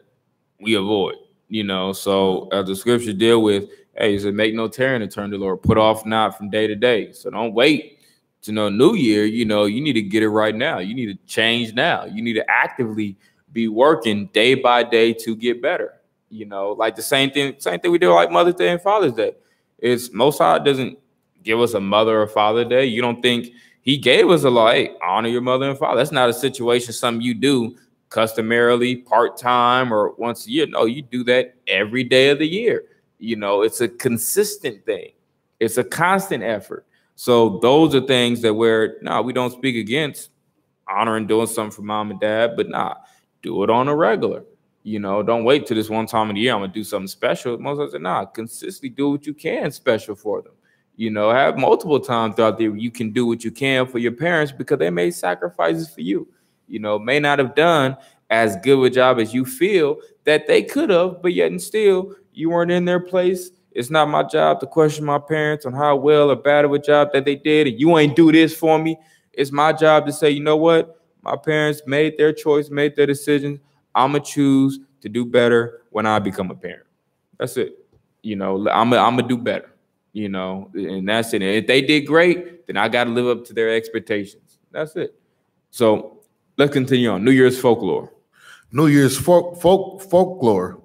we avoid, you know. So as the scripture deal with, hey, it said, make no tearing to turn to the Lord, put off not from day to day. So don't wait to know New Year. You know, you need to get it right now. You need to change now. You need to actively be working day by day to get better. You know, like the same thing we do like Mother's Day and Father's Day. It's Most High doesn't give us a Mother or Father Day. You don't think he gave us a law, hey, honor your mother and father. That's not a situation, something you do customarily, part-time, or once a year. No, you do that every day of the year. You know, it's a consistent thing. It's a constant effort. So those are things that where we don't speak against honoring doing something for mom and dad, but do it on a regular. Don't wait till this one time of the year. I'm gonna do something special. Most of us say, consistently do what you can special for them. Have multiple times throughout the year you can do what you can for your parents because they made sacrifices for you. May not have done as good a job as you feel that they could have, but yet and still you weren't in their place. It's not my job to question my parents on how well or bad of a job that they did, and you ain't do this for me. It's my job to say, you know what? My parents made their choice, made their decisions. I'm going to choose to do better when I become a parent. That's it. I'm going to do better, and that's it. And if they did great, then I got to live up to their expectations. That's it. So let's continue on. New Year's folklore. New Year's folklore.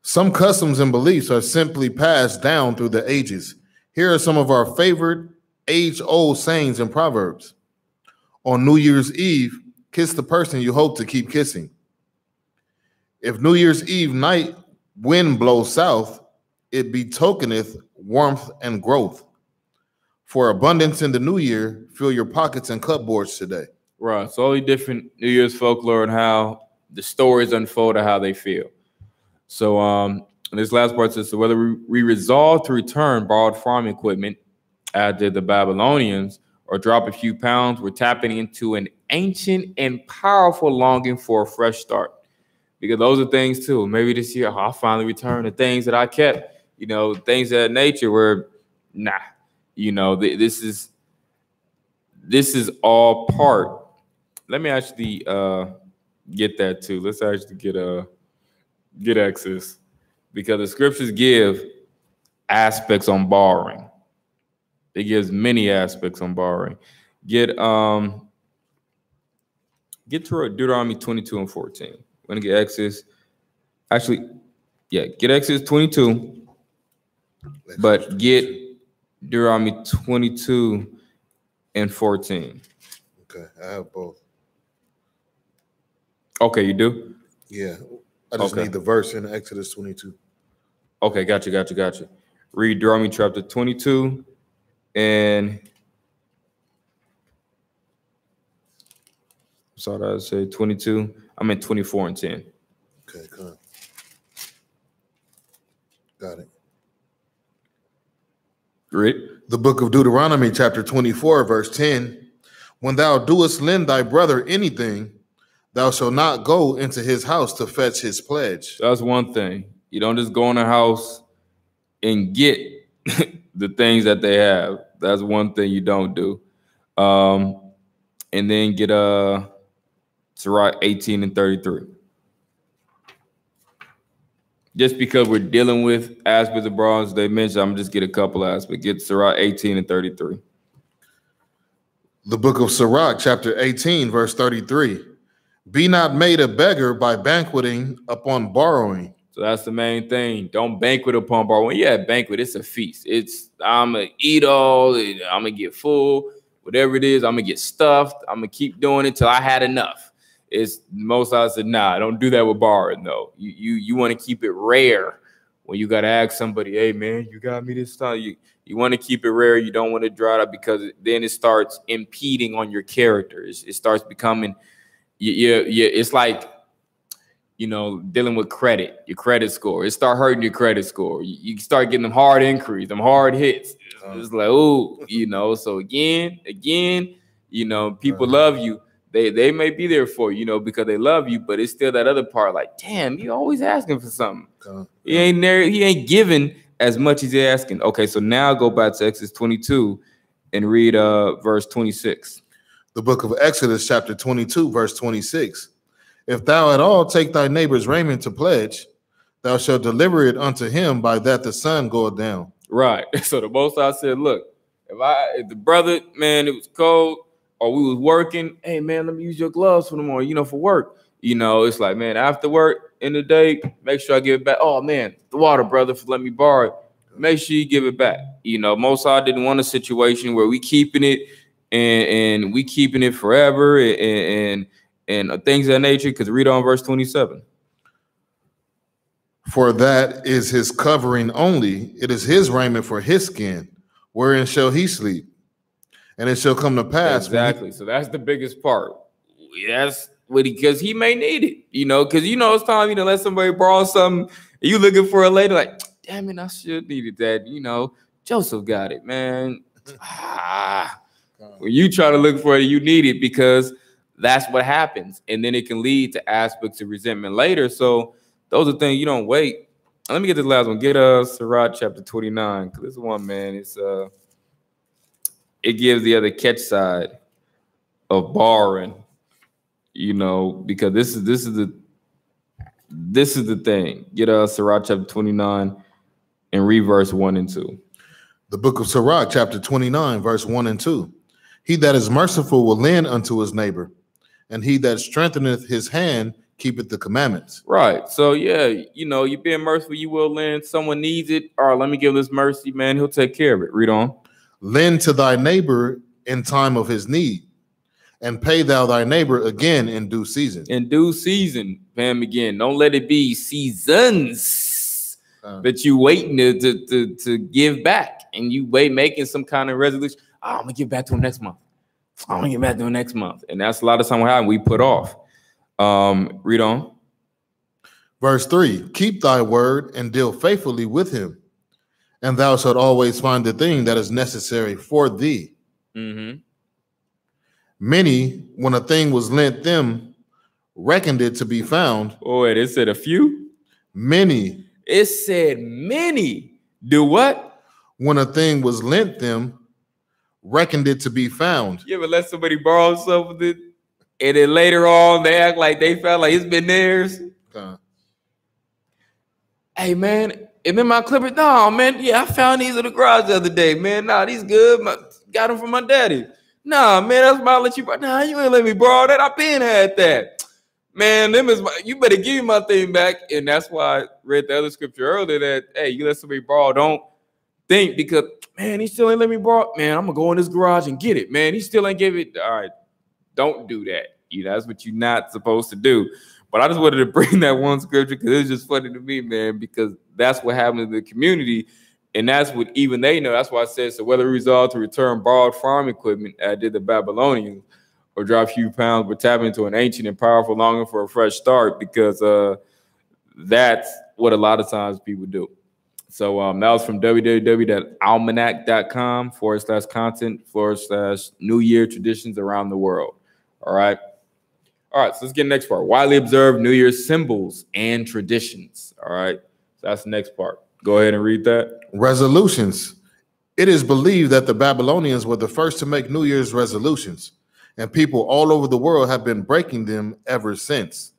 Some customs and beliefs are simply passed down through the ages. Here are some of our favorite age-old sayings and proverbs. On New Year's Eve, kiss the person you hope to keep kissing. If New Year's Eve night wind blows south, it betokeneth warmth and growth. For abundance in the new year, fill your pockets and cupboards today. Right. It's all different New Year's folklore and how the stories unfold and how they feel. So this last part says, so whether we resolve to return borrowed farm equipment as did the Babylonians or drop a few pounds, we're tapping into an ancient and powerful longing for a fresh start. Because those are things too. Maybe this year I'll finally return to things that I kept, things of that nature where, this is all part. Let me actually get that too. Let's actually get Exodus, because the scriptures give aspects on borrowing. It gives many aspects on borrowing. Get to Deuteronomy 22 and 14. We're gonna get Exodus. Actually, get Exodus 22, but get Deuteronomy 22 and 14. Okay, I have both. Okay, you do? Yeah. I just need the verse in Exodus 22. Okay, gotcha. Read Deuteronomy chapter 22 and sorry, I say 22. I'm in 24 and 10. Okay, come on. Got it. Read. The book of Deuteronomy, chapter 24, verse 10. When thou doest lend thy brother anything, thou shalt not go into his house to fetch his pledge. That's one thing. You don't just go in the house and get the things that they have. That's one thing you don't do. And then get Sirach 18 and 33. Just because we're dealing with aspects of bronze, they mentioned, I'm just get a couple aspects. Get Sirach 18 and 33. The book of Sirach, chapter 18, verse 33. Be not made a beggar by banqueting upon borrowing. So that's the main thing. Don't banquet upon borrowing. Yeah, banquet, it's a feast. I'm going to eat all, I'm going to get full. Whatever it is, I'm going to get stuffed. I'm going to keep doing it till I had enough. It's most I said, don't do that with borrowing, though. You want to keep it rare when you got to ask somebody, hey, man, you got me this time. You want to keep it rare. You don't want to dry it up because then it starts impeding on your character. It starts becoming... it's like, dealing with credit, your credit score. It start hurting your credit score. You start getting them hard inquiries, them hard hits. It's like, so again, people love you. They may be there for you, because they love you, but it's still that other part like, damn, you always asking for something. He ain't there. He ain't giving as much as he's asking. Okay, so now go back to Exodus 22 and read verse 26. The book of Exodus, chapter 22, verse 26. If thou at all take thy neighbor's raiment to pledge, thou shalt deliver it unto him by that the sun goeth down. Right. So the Most High said, look, if the brother, man, it was cold or we was working, hey, man, let me use your gloves for the morning, for work. It's like, man, after work in the day, make sure I give it back. Oh, man, the water, brother, for let me borrow it. Make sure you give it back. Most High didn't want a situation where we keeping it and we keeping it forever and things of that nature, because read on verse 27. For that is his covering only. It is his raiment for his skin. Wherein shall he sleep? And it shall come to pass. Exactly. So that's the biggest part. That's what because he may need it, because it's time to let somebody borrow something. And you looking for it later, like, damn it, I should needed that. Joseph got it, man. When you try to look for it, you need it because that's what happens. And then it can lead to aspects of resentment later. So those are things you don't wait. Let me get this last one. Get Sirach chapter 29. Because this one, man, it gives the other catch side of borrowing, because this is the thing. Get Sirach chapter 29 and read verse 1 and 2. The book of Sirach, chapter 29, verse 1 and 2. He that is merciful will lend unto his neighbor, and he that strengtheneth his hand keepeth the commandments. Right. So, yeah, you're being merciful, you will lend. Someone needs it. All right, let me give this mercy, man. He'll take care of it. Read on. Lend to thy neighbor in time of his need, and pay thou thy neighbor again in due season. In due season, fam, again. Don't let it be seasons that you waiting to give back. And you making some kind of resolution. Oh, I'm going to give back to him next month. I'm going to give back to him next month. And that's a lot of time what happens. We put off. Read on. Verse 3. Keep thy word and deal faithfully with him, and thou shalt always find the thing that is necessary for thee. Mm-hmm. Many, when a thing was lent them, reckoned it to be found. Oh, wait, it said a few? Many. It said many. Do what? When a thing was lent them, reckoned it to be found. You ever let somebody borrow something, and then later on they act like they felt like it's been theirs? Hey, man, and then my clippers, no, man, yeah, I found these in the garage the other day, man. Nah, these good. Got them from my daddy. Nah, man, that's why I let you. Nah, you ain't let me borrow that. I been had that. Man, you better give me my thing back. And that's why I read the other scripture earlier that, hey, you let somebody borrow, don't think because, man, he still ain't let me borrow. Man, I'm going to go in this garage and get it. Man, he still ain't give it. All right, don't do that. That's what you're not supposed to do. But I just wanted to bring that one scripture because it's just funny to me, man, because that's what happened in the community. And that's what even they know. That's why I said, so whether we resolve to return borrowed farm equipment, as did the Babylonians, or drop a few pounds, but tap into an ancient and powerful longing for a fresh start, because that's what a lot of times people do. So that was from www.almanac.com/content/New Year traditions around the world. All right. All right, so let's get the next part. Widely observed New Year's symbols and traditions. All right, so that's the next part. Go ahead and read that. Resolutions. It is believed that the Babylonians were the first to make New Year's resolutions, and people all over the world have been breaking them ever since.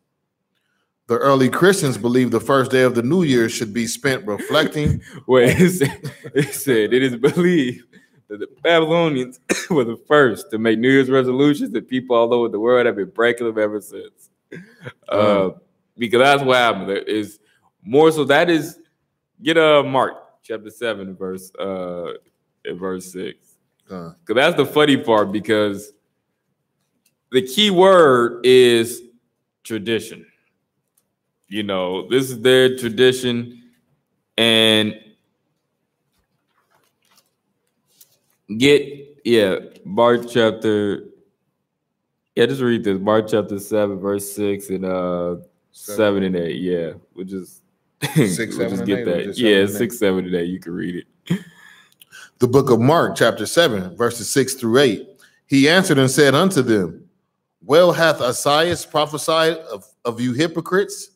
The early Christians believed the first day of the New Year should be spent reflecting. Wait, it said it is believed that the Babylonians were the first to make New Year's resolutions, that people all over the world have been breaking them ever since. Because that's what happened. There is more so that is, get Mark chapter 7 verse 6. Because that's the funny part, because the key word is tradition. This is their tradition, and Mark chapter, just read this. Mark chapter 7, verse 6 and 7 and 8. Yeah, we'll just 6, 7, we'll just get that. 6, 7 and 8. You can read it. The book of Mark, chapter 7, verses 6 through 8. He answered and said unto them, well hath Isaiah prophesied of you hypocrites,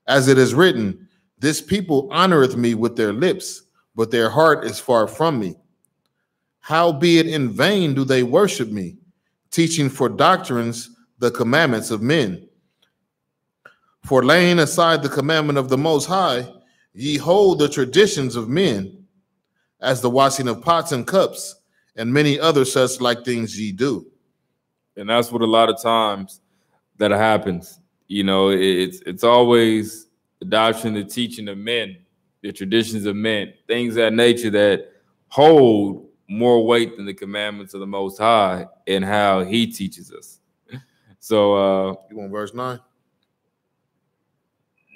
as it is written, this people honoreth me with their lips, but their heart is far from me. Howbeit in vain do they worship me, teaching for doctrines the commandments of men. For laying aside the commandment of the Most High, ye hold the traditions of men, as the washing of pots and cups, and many other such like things ye do. And that's what a lot of times that happens. It's always the doctrine, the teaching of men, the traditions of men, things of that nature that hold more weight than the commandments of the Most High and how He teaches us. So you want verse 9?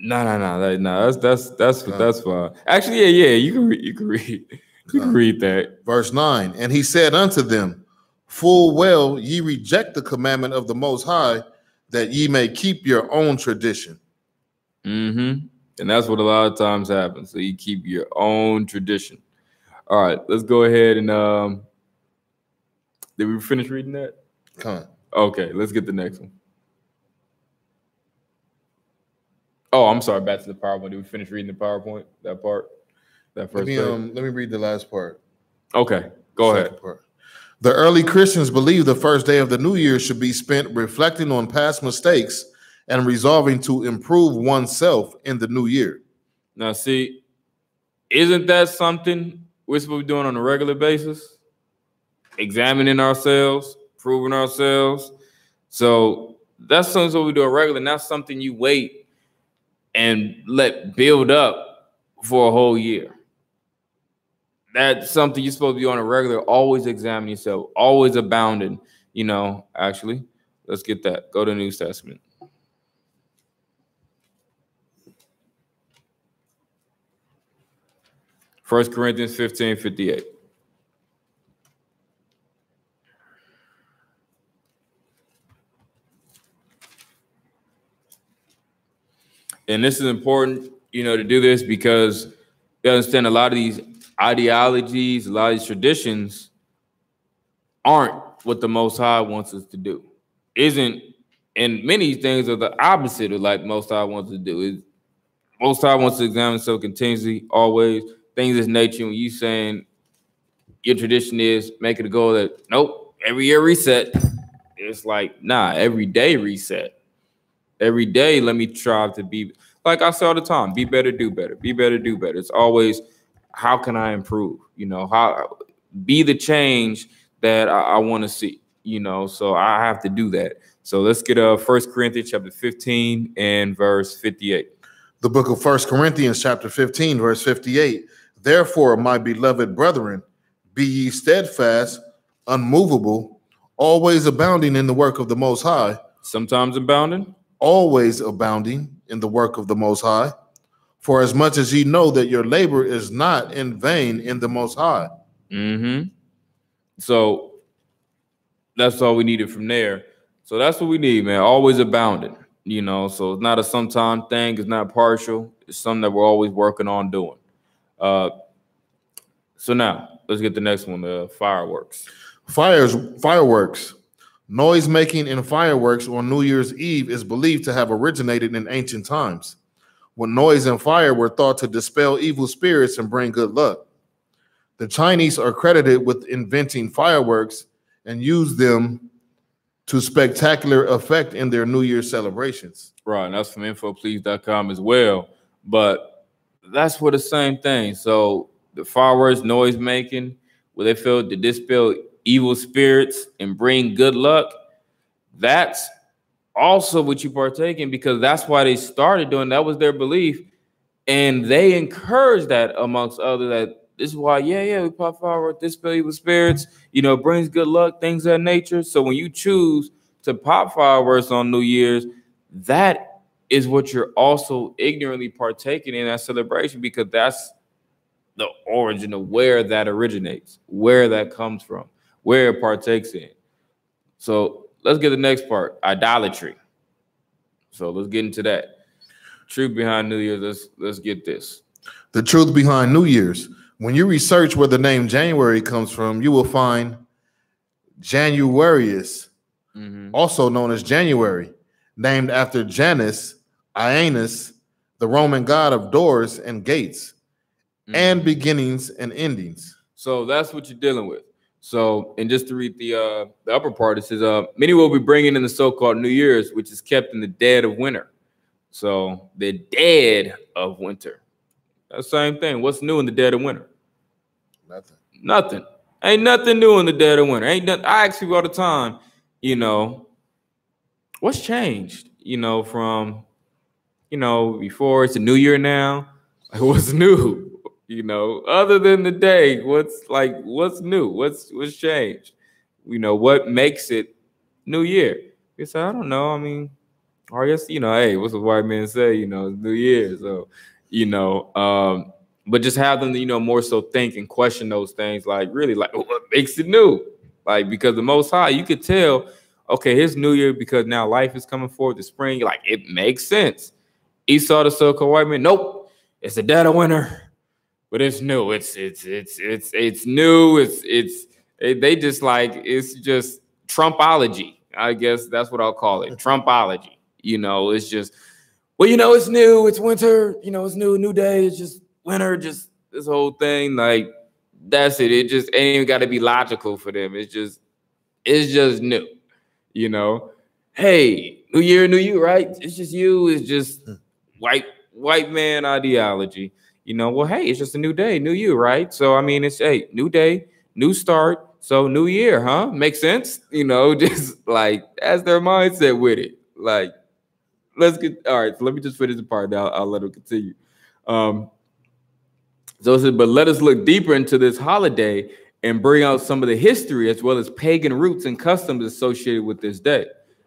No. That's fine. Actually, yeah. You can read that. Verse 9. And he said unto them, Full well ye reject the commandment of the Most High, that ye may keep your own tradition. Mm-hmm. And that's what a lot of times happens. So you keep your own tradition. All right, let's go ahead and did we finish reading that? Come on. Okay, let's get the next one. Oh, I'm sorry, back to the PowerPoint. Did we finish reading the PowerPoint? That part? That first page? Let me read the last part. Okay, go ahead. Part. The early Christians believed the first day of the new year should be spent reflecting on past mistakes and resolving to improve oneself in the new year. Now, see, isn't that something we're supposed to be doing on a regular basis? Examining ourselves, proving ourselves. So that's something we do regularly, not something you wait and let build up for a whole year. That's something you're supposed to be on a regular, always examine yourself, always abounding. Actually, let's get that. Go to the New Testament. First Corinthians 15:58. And this is important, to do this because you understand a lot of these ideologies, a lot of these traditions aren't what the Most High wants us to do. And many things are the opposite of like Most High wants us to do. Most High wants to examine himself continuously, always. Things is nature. When you saying your tradition is make it a goal that, nope, every year reset. It's like, nah, every day reset. Every day, let me try to be, like I say all the time, be better, do better. Be better, do better. It's always, how can I improve? How be the change that I want to see, so I have to do that. So let's get 1 Corinthians chapter 15 and verse 58. The book of 1 Corinthians chapter 15, verse 58. Therefore, my beloved brethren, be ye steadfast, unmovable, always abounding in the work of the Most High. Sometimes abounding. Always abounding in the work of the Most High. For as much as ye know that your labor is not in vain in the Most High. Mm-hmm. So that's all we needed from there. So that's what we need, man. Always abounding. So it's not a sometime thing. It's not partial. It's something that we're always working on doing. So now let's get the next one. The fireworks. Fireworks. Noise making and fireworks on New Year's Eve is believed to have originated in ancient times, when noise and fire were thought to dispel evil spirits and bring good luck. The Chinese are credited with inventing fireworks and use them to spectacular effect in their New Year's celebrations. Right, and that's from infoplease.com as well. But that's for the same thing. So the fireworks, noise making, where they feel to dispel evil spirits and bring good luck, that's also what you partake in, because that's why they started doing that. Was their belief, and they encourage that amongst others, that this is why we pop fireworks, dispel evil spirits, brings good luck, things of that nature. So when you choose to pop fireworks on New Year's, that is what you're also ignorantly partaking in that celebration, because that's the origin of where that originates, where that comes from, where it partakes in. So let's get the next part, idolatry. So let's get into that. Truth behind New Year's, let's get this. The truth behind New Year's. When you research where the name January comes from, you will find Januarius, also known as January, named after Janus, Ianus, the Roman god of doors and gates, and beginnings and endings. So that's what you're dealing with. So, and just to read the upper part, it says, many will be bringing in the so-called New Year's, which is kept in the dead of winter. So the dead of winter. That's the same thing. What's new in the dead of winter? Nothing. Ain't nothing new in the dead of winter. Ain't nothing. I ask people all the time, what's changed? From, before it's a new year now. Like, what's new? Other than the day, what's new? What's changed? What makes it New Year? You say, I don't know. I mean, or I guess, hey, what's the white man say? It's New Year. So, but just have them, more so think and question those things, like really, like what makes it new? Like, because the Most High, you could tell, okay, his new year, because now life is coming forward, the spring, like, it makes sense. Esau, the so-called white man, nope, it's the dead of winter, but it's new. It's new. They just like, it's just Trumpology. I guess that's what I'll call it. Trumpology. You know, it's just, well, you know, it's new, it's winter, you know, it's new day, it's just winter, just this whole thing. Like, that's it. It just ain't even got to be logical for them. It's just new, you know. Hey, new year, new you, right? It's just you. It's just white man ideology. You know, well, hey, it's just a new day, new you, right? So, I mean, it's, hey, new day, new start. So, new year, huh? Makes sense? You know, just like, that's their mindset with it. Like, let's get, all right, so let me just finish the part. I'll let them continue. So it says, but let us look deeper into this holiday and bring out some of the history as well as pagan roots and customs associated with this day.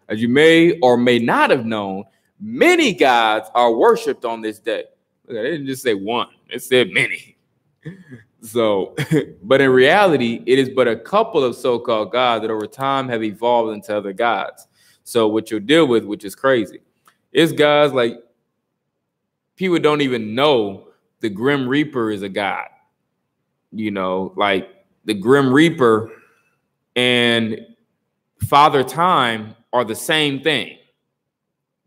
As you may or may not have known, many gods are worshipped on this day. Look, they didn't just say one, it said many. So, but in reality, it is but a couple of so-called gods that over time have evolved into other gods. So what you'll deal with, which is crazy, is guys like people don't even know the Grim Reaper is a god. You know, like the Grim Reaper and Father Time are the same thing.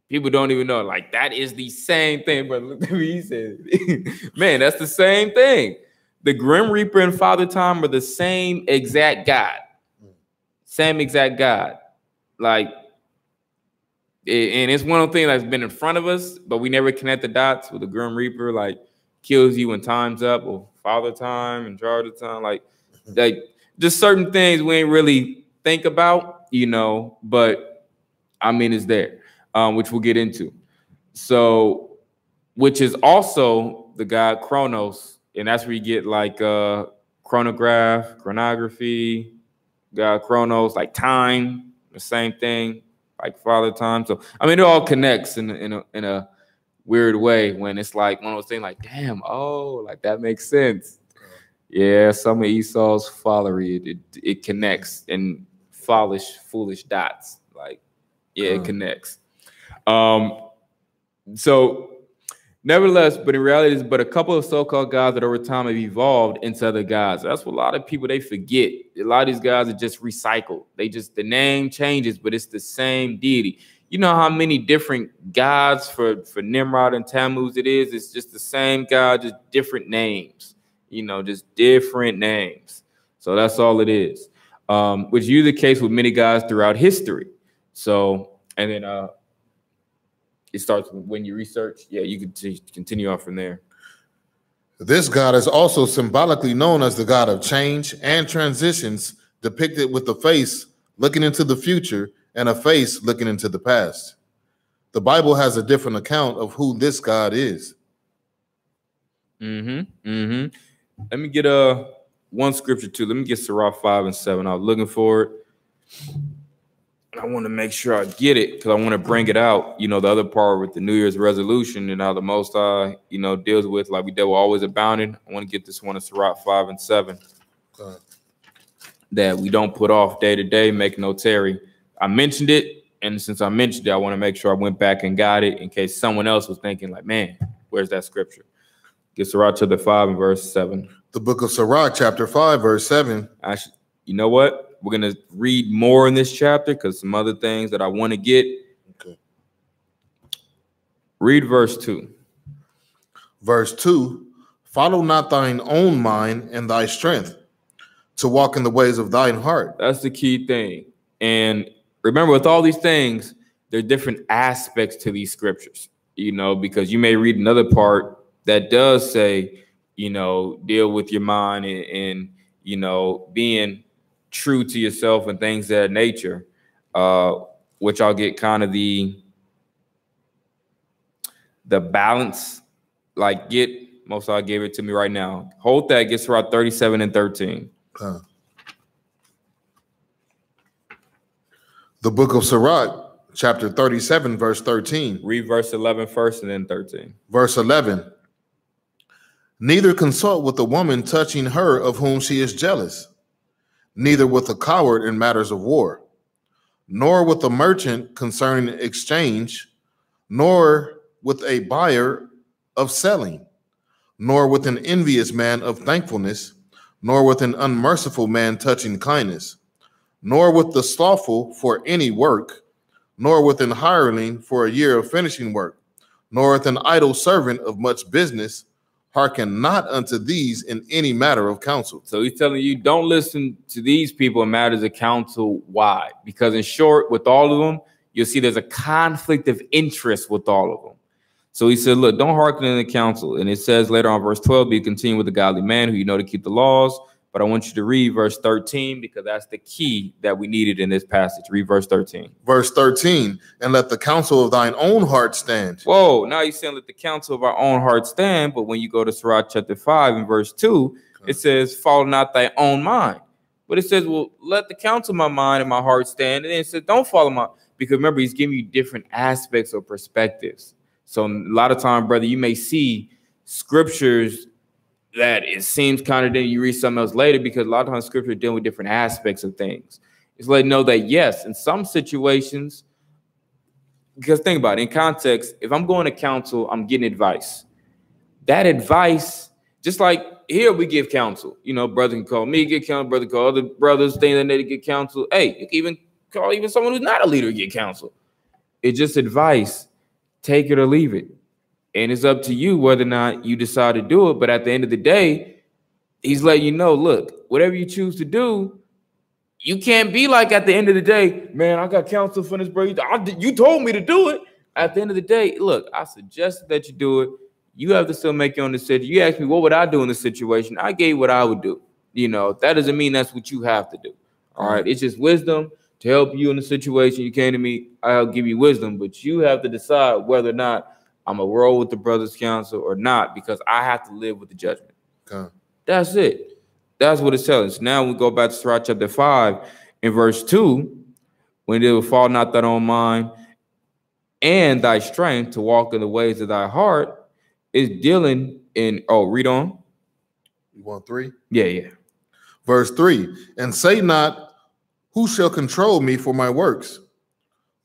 People don't even know, like, that is the same thing. But look at me, he said, man, that's the same thing. The Grim Reaper and Father Time are the same exact God. Same exact God. Like, and it's one of the things that's been in front of us, but we never connect the dots with the Grim Reaper, like, kills you when time's up, or Father Time and charge of time. Like just certain things we ain't really think about, you know, but I mean, it's there. Which we'll get into. So, which is also the god Chronos, and that's where you get like chronography, god Chronos, like time, the same thing, like Father Time. So, I mean, it all connects in a weird way when it's like one of those things, like, damn, oh, like that makes sense. Yeah, some of Esau's follery, it connects in foolish dots. Like, yeah, it connects. So nevertheless, but in reality, it's but a couple of so-called gods that over time have evolved into other gods. That's what a lot of people, they forget. A lot of these guys are just recycled. The name changes, but it's the same deity. You know how many different gods for Nimrod and Tammuz it is? It's just the same god, just different names. You know, just different names. So that's all it is. Which is usually the case with many gods throughout history. So, and then it starts when you research. Yeah, you can continue on from there. This god is also symbolically known as the god of change and transitions, depicted with the face looking into the future and a face looking into the past. The Bible has a different account of who this god is. Let me get one scripture too. Let me get Sirach 5 and 7. I was looking for it. I want to make sure I get it because I want to bring it out. You know, the other part with the New Year's resolution and how the Most High, you know, deals with, like we did with always abounding. I want to get this one in Sirach 5 and 7 that we don't put off day to day, make no tarry. I mentioned it, and since I mentioned it, I want to make sure I went back and got it in case someone else was thinking like, man, where's that scripture? Get Sirach chapter 5 and verse 7. The book of Sirach chapter 5 verse 7. Actually, you know what? We're going to read more in this chapter because some other things that I want to get. Okay. Read verse 2. Verse 2, follow not thine own mind and thy strength to walk in the ways of thine heart. That's the key thing. And remember, with all these things, there are different aspects to these scriptures, you know, because you may read another part that does say, you know, deal with your mind and you know, being true to yourself and things of that nature, which I'll get kind of the balance, like most I'll give it to me right now. Hold that, gets around 37 and 13. The book of Sirach, chapter 37, verse 13. Read verse 11 first and then 13. Verse 11. Neither consult with a woman touching her of whom she is jealous. neither with a coward in matters of war, nor with a merchant concerning exchange, nor with a buyer of selling, nor with an envious man of thankfulness, nor with an unmerciful man touching kindness, nor with the slothful for any work, nor with an hireling for a year of finishing work, nor with an idle servant of much business. Hearken not unto these in any matter of counsel. So he's telling you, don't listen to these people in matters of counsel. Why? Because in short, with all of them, you'll see there's a conflict of interest with all of them. So he said, look, don't hearken to the counsel. And it says later on verse 12, be continue with the godly man who you know to keep the laws. But I want you to read verse 13 because that's the key that we needed in this passage. Read verse 13. Verse 13, and let the counsel of thine own heart stand. Whoa, now he's saying let the counsel of our own heart stand. But when you go to Sirach chapter 5 and verse 2, it says, follow not thy own mind. But it says, well, let the counsel of my mind and my heart stand. And then it says, don't follow my, because remember, he's giving you different aspects or perspectives. So a lot of time, brother, you may see scriptures that it seems contradictory. You read something else later because a lot of times scripture dealing with different aspects of things. It's letting know that, yes, in some situations, because think about it, in context, if I'm going to counsel, I'm getting advice. That advice, just like here we give counsel. You know, brother can call me, get counsel, brother call other brothers, things that need to get counsel. Hey, you can even call even someone who's not a leader get counsel. It's just advice. Take it or leave it. And it's up to you whether or not you decide to do it. But at the end of the day, he's letting you know, look, whatever you choose to do, you can't be like at the end of the day, man, I got counsel for this, bro. You told me to do it. At the end of the day, look, I suggested that you do it. You have to still make your own decision. You asked me, what would I do in this situation? I gave what I would do. You know, that doesn't mean that's what you have to do. All right. It's just wisdom to help you in the situation. You came to me, I'll give you wisdom, but you have to decide whether or not I'm going to roll with the brother's counsel or not, because I have to live with the judgment. Okay. That's it. That's what it's telling us. Now we go back to Sirach chapter 5 in verse 2, when they will fall not thy own mind and thy strength to walk in the ways of thy heart, is dealing in, read on. You want 3? Yeah. Verse 3, and say not, who shall control me for my works?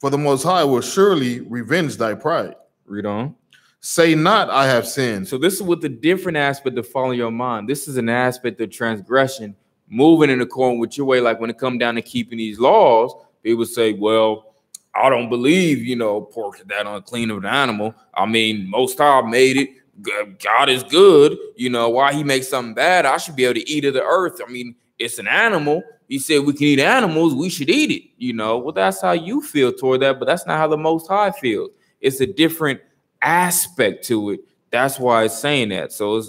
For the Most High will surely revenge thy pride. Read on. Say not, I have sinned. So this is with the different aspect of following your mind. This is an aspect of transgression, moving in accordance with your way. Like when it comes down to keeping these laws, people say, well, I don't believe, pork is that unclean of an animal. I mean, Most High made it. God is good. Why he makes something bad, I should be able to eat of the earth. I mean, it's an animal. He said we can eat animals. We should eat it. Well, that's how you feel toward that, but that's not how the Most High feels. It's a different aspect to it. That's why it's saying that. So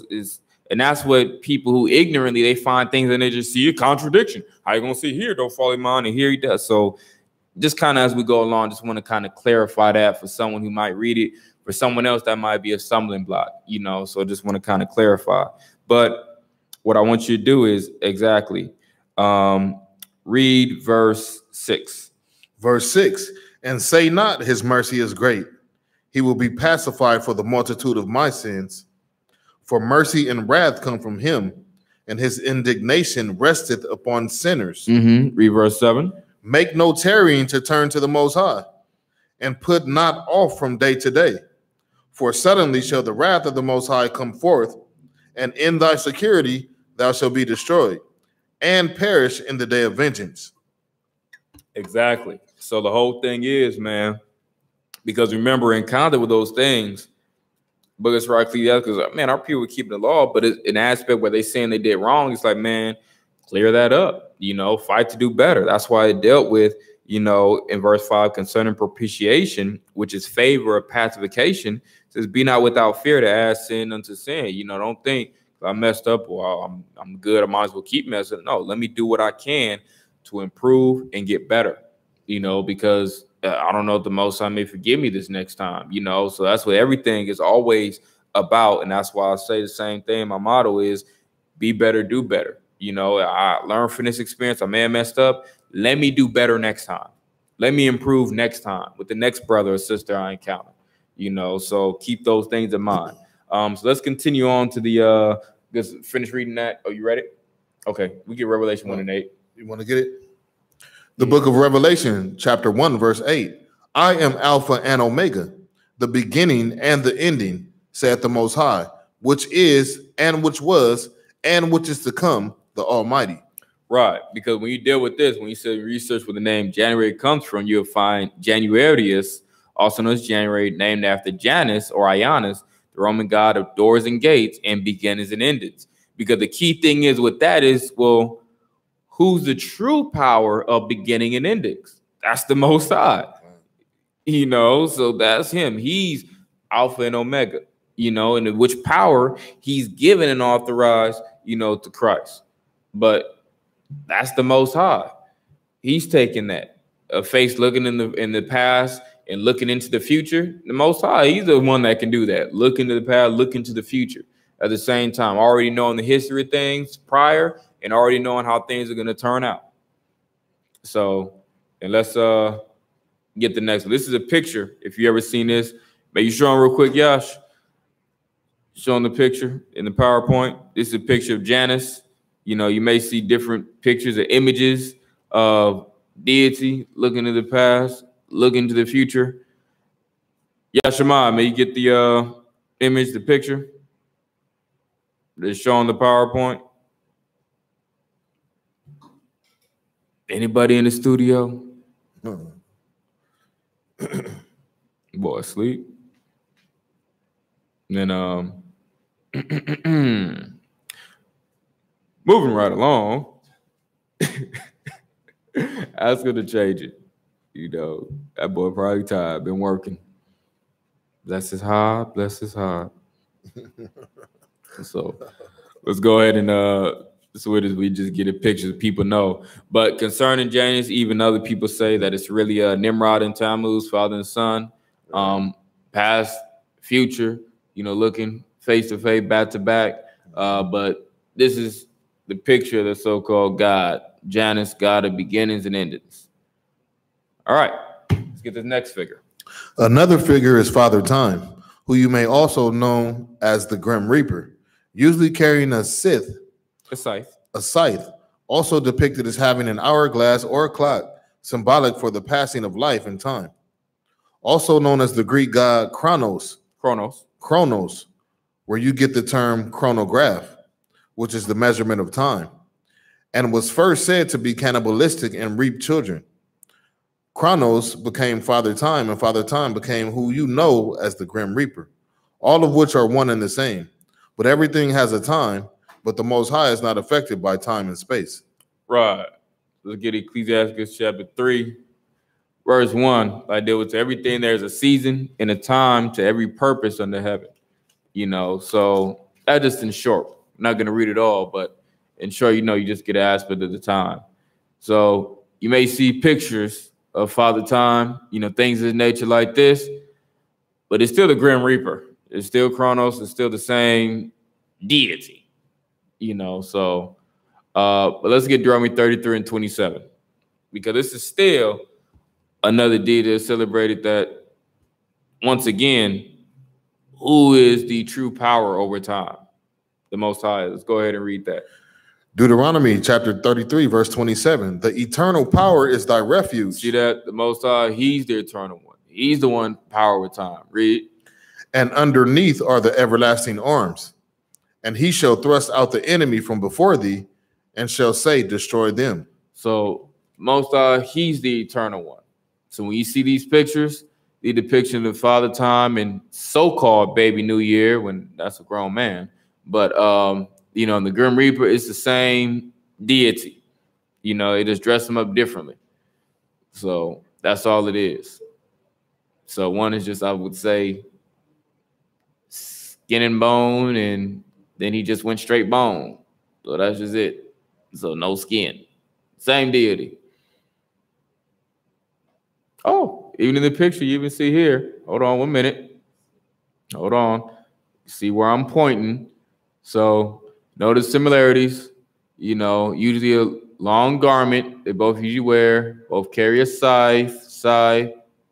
and that's what people who ignorantly, they find things and they just see a contradiction. How you gonna see here, don't follow mine, and here he does. So just kind of as we go along, just want to kind of clarify that for someone who might read it, for someone else that might be a stumbling block, so just want to kind of clarify. But what I want you to do is exactly read verse 6. Verse 6, and say not his mercy is great. He will be pacified for the multitude of my sins. For mercy and wrath come from him, and his indignation resteth upon sinners. Read verse 7. Make no tarrying to turn to the Most High, and put not off from day to day. For suddenly shall the wrath of the Most High come forth, and in thy security thou shalt be destroyed, and perish in the day of vengeance. Exactly. So the whole thing is, man, because remember, in contact with those things, but it's right, because man, our people keep the law, but it's an aspect where they saying they did wrong. It's like, man, clear that up, fight to do better. That's why it dealt with, in verse 5 concerning propitiation, which is favor or pacification. It says, be not without fear to add sin unto sin. Don't think I messed up, well, I'm good, I might as well keep messing. No, let me do what I can to improve and get better, because I don't know if the Most High may forgive me this next time, so that's what everything is always about. And that's why I say the same thing. My motto is be better, do better. I learned from this experience. I may have messed up. Let me do better next time. Let me improve next time with the next brother or sister I encounter, so keep those things in mind. So let's continue on to the, just finish reading that. Are you ready? Okay. We get Revelation 1 and 8. You want to get it? The book of Revelation, chapter 1, verse 8. I am Alpha and Omega, the beginning and the ending, saith the Most High, which is and which was and which is to come, the Almighty. Right, because when you deal with this, when you say research where the name January comes from, you'll find Januarius, also known as January, named after Janus or Ionis, the Roman god of doors and gates and beginnings and endings. Because the key thing is with that is, well, who's the true power of beginning and endings? That's the Most High. You know, so that's him. He's Alpha and Omega, you know, and which power he's given and authorized, you know, to Christ. But that's the Most High. He's taking that. A face looking in the past and looking into the future. The Most High, he's the one that can do that. Look into the past, look into the future. At the same time, already knowing the history of things prior and already knowing how things are going to turn out. So, and let's get the next one. This is a picture. If you ever seen this, may you show them real quick, Yash. Showing the picture in the PowerPoint. This is a picture of Janus. You know, you may see different pictures or images of deity looking to the past, looking to the future. Yashima, may you get the image, the picture that's showing the PowerPoint. Anybody in the studio? Boy, asleep. And then moving right along. Ask her to change it. You know, that boy probably tired, been working. Bless his heart, bless his heart. So let's go ahead and so it is, we just get a picture that people know. But concerning Janus, even other people say that it's really Nimrod and Tammuz, father and son, past, future, you know, looking face to face, back to back. But this is the picture of the so-called God, Janus, God of beginnings and endings. All right, let's get the next figure. Another figure is Father Time, who you may also know as the Grim Reaper, usually carrying a scythe, also depicted as having an hourglass or a clock, symbolic for the passing of life and time. Also known as the Greek god Chronos, where you get the term chronograph, which is the measurement of time, and was first said to be cannibalistic and reap children. Chronos became Father Time, and Father Time became who you know as the Grim Reaper, all of which are one and the same. But everything has a time, but the Most High is not affected by time and space. Right. Let's get Ecclesiastes chapter 3, verse 1. I deal with everything. There's a season and a time to every purpose under heaven. You know, so that just in short. I'm not going to read it all, but in short, you know, you just get an aspect of the time. So you may see pictures of Father Time, you know, things of this nature like this, but it's still the Grim Reaper. It's still Chronos. It's still the same deity, you know. So, but let's get Deuteronomy 33 and 27, because this is still another deity that celebrated that, once again, who is the true power over time? The Most High. Let's go ahead and read that. Deuteronomy chapter 33, verse 27. The eternal power is thy refuge. See that? The Most High, he's the eternal one. He's the one power with time. Read. And underneath are the everlasting arms. And he shall thrust out the enemy from before thee and shall say, destroy them. So Most High, he's the eternal one. So when you see these pictures, the depiction of Father Time and so-called Baby New Year, when that's a grown man, but you know, the Grim Reaper is the same deity. You know, they just dress him up differently. So that's all it is. So one is just, I would say, skin and bone, and then he just went straight bone. So that's just it. So no skin. Same deity. Oh, even in the picture, you even see here. Hold on 1 minute. Hold on. See where I'm pointing. So notice similarities. You know, usually a long garment. They both usually wear. Both carry a scythe,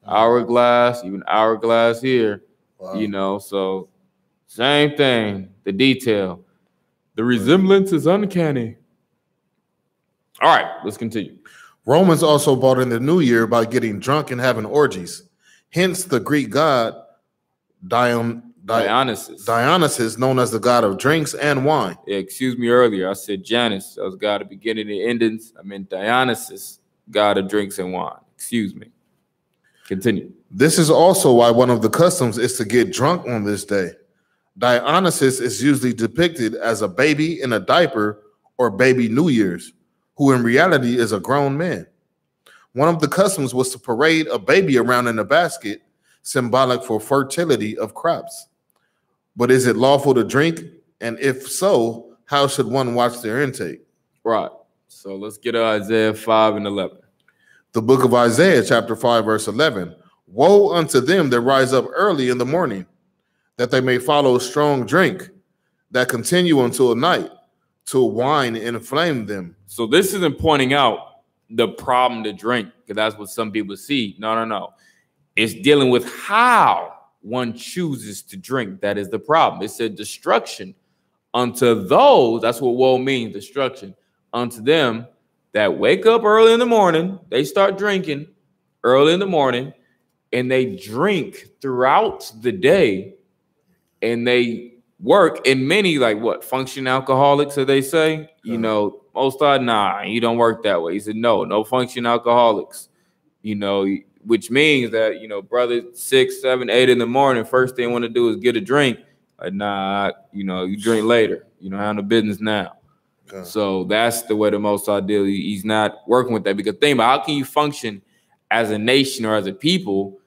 hourglass, even hourglass here. Wow. You know, so same thing. The detail. The resemblance is uncanny. All right, let's continue. Romans also brought in the new year by getting drunk and having orgies. Hence, the Greek god Dionysus, known as the god of drinks and wine. Yeah, excuse me earlier. I said Janus. That was god of beginning and endings. I meant Dionysus, god of drinks and wine. Excuse me. Continue. This is also why one of the customs is to get drunk on this day. Dionysus is usually depicted as a baby in a diaper or baby New Year's, who in reality is a grown man. One of the customs was to parade a baby around in a basket, symbolic for fertility of crops. But is it lawful to drink? And if so, how should one watch their intake? Right. So let's get to Isaiah 5 and 11. The book of Isaiah, chapter 5, verse 11. Woe unto them that rise up early in the morning, that they may follow strong drink, that continue until night, till wine inflame them. So this isn't pointing out the problem to drink, because that's what some people see. No. It's dealing with how one chooses to drink. That is the problem. It said destruction unto those. That's what woe means, destruction. Unto them that wake up early in the morning, they start drinking early in the morning, and they drink throughout the day, and they work. And many, like what, function alcoholics, so they say, you know, most are, nah, you don't work that way. He said, no function alcoholics, you know, which means that, you know, brother, 6, 7, 8 in the morning, first thing they want to do is get a drink. Like, nah, you know, you drink later, you know, handle business now. Okay. So that's the way the Most High deal. He's not working with that, because think about, how can you function as a nation or as a people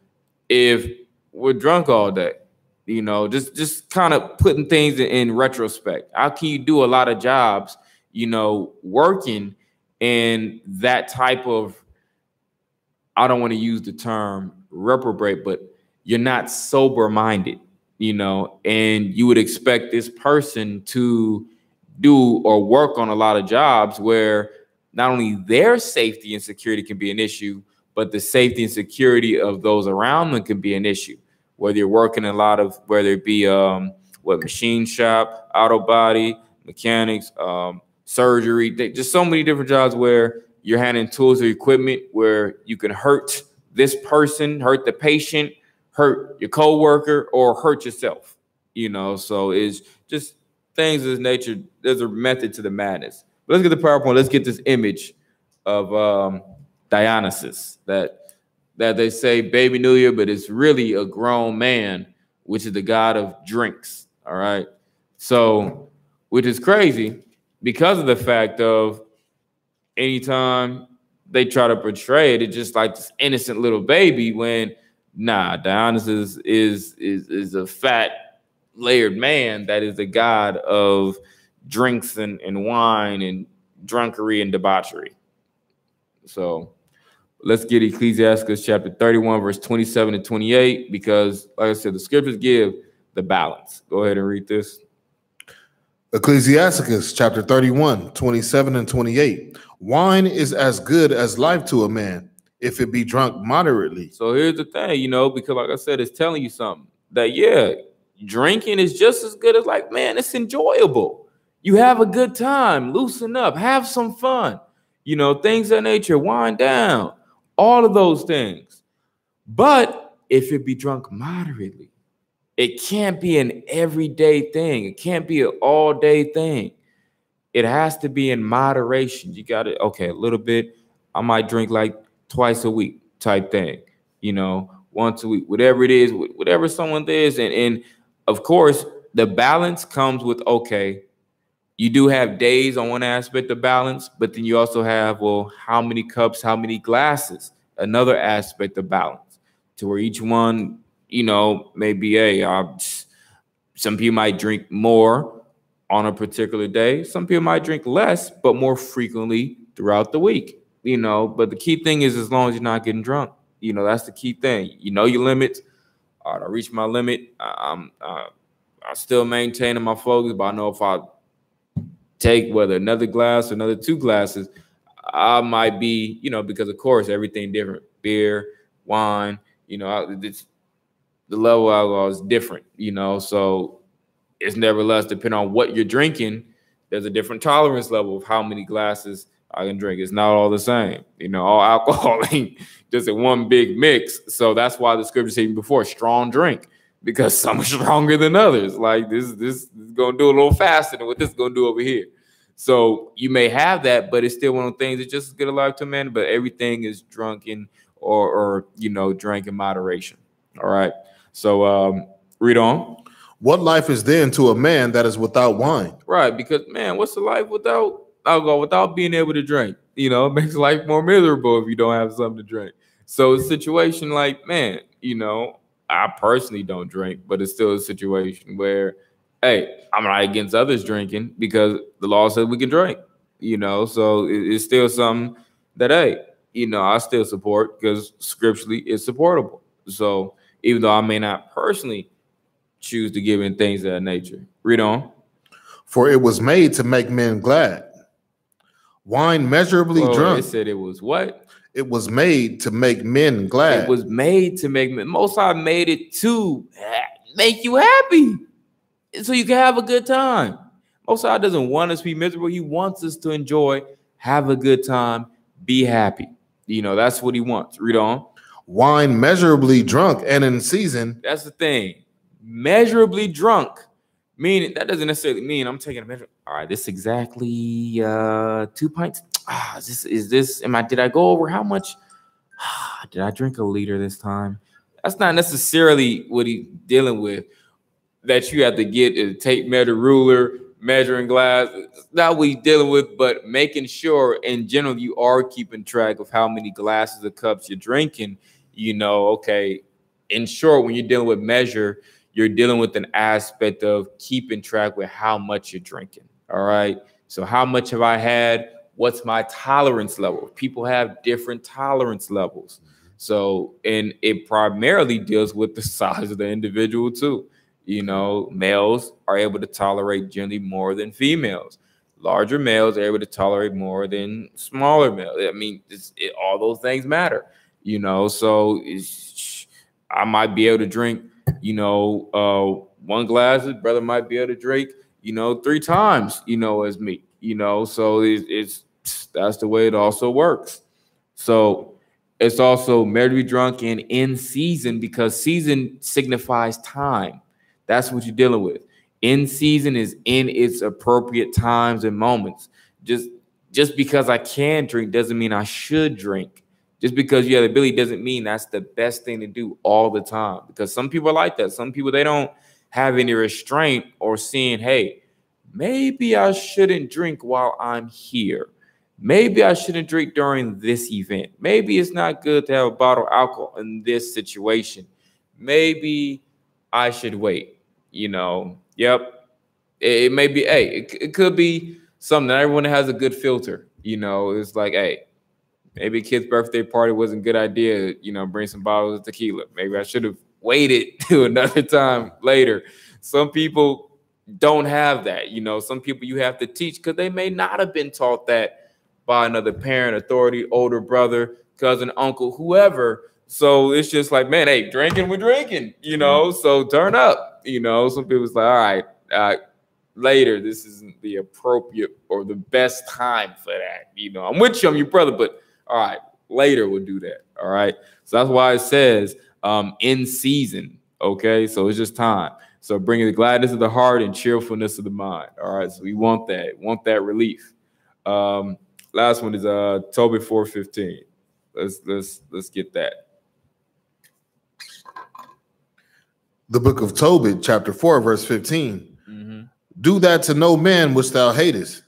if we're drunk all day? You know, just kind of putting things in retrospect. How can you do a lot of jobs, you know, working in that type of, I don't want to use the term reprobate, but you're not sober-minded, you know, and you would expect this person to do or work on a lot of jobs where not only their safety and security can be an issue, but the safety and security of those around them can be an issue. Whether you're working in a lot of, whether it be machine shop, auto body, mechanics, surgery, just so many different jobs where you're handling tools or equipment where you can hurt this person, hurt the patient, hurt your coworker, or hurt yourself. You know, so it's just things of this nature. There's a method to the madness. But let's get the PowerPoint. Let's get this image of Dionysus that they say baby New Year, but it's really a grown man, which is the god of drinks. All right. So, which is crazy because of the fact of anytime they try to portray it, it's just like this innocent little baby, when Dionysus is a fat, layered man that is the god of drinks and wine and drunkery and debauchery. So let's get Ecclesiastes chapter 31, verse 27 and 28, because, like I said, the scriptures give the balance. Go ahead and read this. Ecclesiastes chapter 31, 27 and 28. Wine is as good as life to a man, if it be drunk moderately. So here's the thing, you know, because like I said, it's telling you something that, yeah, drinking is just as good as, like, man, it's enjoyable. You have a good time, loosen up, have some fun, you know, things of that nature, wind down, all of those things. But if it be drunk moderately, it can't be an everyday thing. It can't be an all-day thing. It has to be in moderation. You got to, okay, a little bit. I might drink like twice a week type thing, you know, once a week, whatever it is, whatever someone is. And of course, the balance comes with, okay, you do have days on one aspect of balance, but then you also have, well, how many cups, how many glasses, another aspect of balance, to where each one, you know, maybe some people might drink more on a particular day. Some people might drink less, but more frequently throughout the week, you know. But the key thing is, as long as you're not getting drunk, you know, that's the key thing. You know your limits. All right, I reached my limit. I'm still maintaining my focus, but I know if I take whether another glass or another 2 glasses, I might be, you know, because of course everything different. Beer, wine, you know, the level of alcohol is different, you know, so it's nevertheless, depending on what you're drinking, there's a different tolerance level of how many glasses I can drink. It's not all the same. All alcohol ain't just in one big mix. So that's why the scripture said before, strong drink, because some are stronger than others. Like this is gonna do a little faster than what this is gonna do over here. So you may have that, but it's still one of the things that just get alive to a man. But everything is drunken or drink in moderation. All right. So read on. What life is then to a man that is without wine? Right, because man, what's the life without alcohol, without being able to drink? It makes life more miserable if you don't have something to drink. So a situation like, man, I personally don't drink, but it's still a situation where, hey, I'm not against others drinking because the law says we can drink, so it's still something that, hey, I still support because scripturally it's supportable. So even though I may not personally choose to give in things of that nature. Read on. For it was made to make men glad. Wine measurably drunk. It said it was what? It was made to make men glad. It was made to make men. Most High made it to make you happy, so you can have a good time. Most High doesn't want us to be miserable. He wants us to enjoy, have a good time, be happy. That's what he wants. Read on. Wine measurably drunk and in season. That's the thing. Measurably drunk, meaning that doesn't necessarily mean I'm taking a measure. All right, this exactly 2 pints. Did I go over how much? Did I drink a liter this time? That's not necessarily what he's dealing with. That you have to get a tape measure, ruler, measuring glass. It's not what he's dealing with, but making sure in general you are keeping track of how many glasses or cups you're drinking. Okay, in short, when you're dealing with measure, you're dealing with an aspect of keeping track with how much you're drinking. All right. So how much have I had? What's my tolerance level? People have different tolerance levels. So, and it primarily deals with the size of the individual too. Males are able to tolerate generally more than females. Larger males are able to tolerate more than smaller males. I mean, all those things matter, so I might be able to drink, one glass. His brother might be able to drink, 3 times, as me, so that's the way it also works. So it's also measurably drunk and in season, because season signifies time. That's what you're dealing with. In season is in its appropriate times and moments. Just because I can drink doesn't mean I should drink. Just because you have the ability doesn't mean that's the best thing to do all the time. Because some people are like that. Some people, they don't have any restraint or seeing, hey, maybe I shouldn't drink while I'm here. Maybe I shouldn't drink during this event. Maybe it's not good to have a bottle of alcohol in this situation. Maybe I should wait. Yep. It may be, hey, it could be something that everyone has a good filter. It's like, hey, maybe a kid's birthday party wasn't a good idea, bring some bottles of tequila. Maybe I should have waited till another time later. Some people don't have that. Some people you have to teach because they may not have been taught that by another parent, authority, older brother, cousin, uncle, whoever. So it's just like, man, hey, drinking, we're drinking, so turn up. Some people's like, all right, later, this isn't the appropriate or the best time for that. I'm with you, I'm your brother, but all right, later we'll do that. All right. So that's why it says in season. Okay. So it's just time. So bringing the gladness of the heart and cheerfulness of the mind. All right. So we want that relief. Last one is Tobit 4:15. Let's get that. The book of Tobit, chapter 4, verse 15. Mm-hmm. Do that to no man which thou hatest.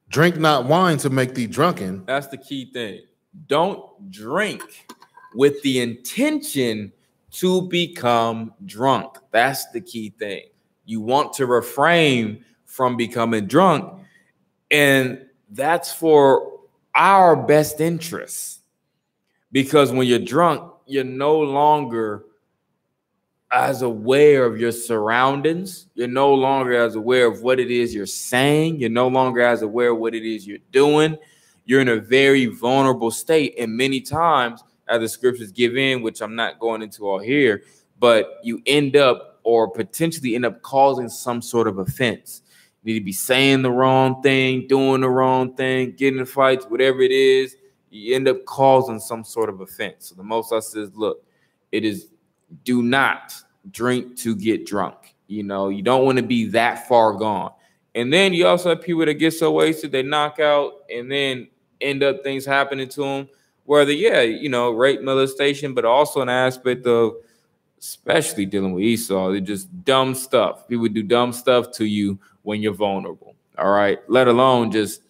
Drink not wine to make thee drunken. That's the key thing. Don't drink with the intention to become drunk. That's the key thing. You want to refrain from becoming drunk, and that's for our best interests. Because when you're drunk, you're no longer as aware of your surroundings. You're no longer as aware of what it is you're saying. You're no longer as aware of what it is you're doing. You're in a very vulnerable state. And many times, as the scriptures give in, which I'm not going into all here, but you end up or potentially end up causing some sort of offense. need to be saying the wrong thing, doing the wrong thing, getting in fights, whatever it is, you end up causing some sort of offense. So the Most High says, look, it is, do not drink to get drunk. You know, you don't want to be that far gone. And then you also have people that get so wasted, they knock out and then end up things happening to them, whether, yeah, you know, rape, molestation, but also an aspect of, especially dealing with Esau, they're just dumb stuff. People do dumb stuff to you when you're vulnerable, all right? Let alone just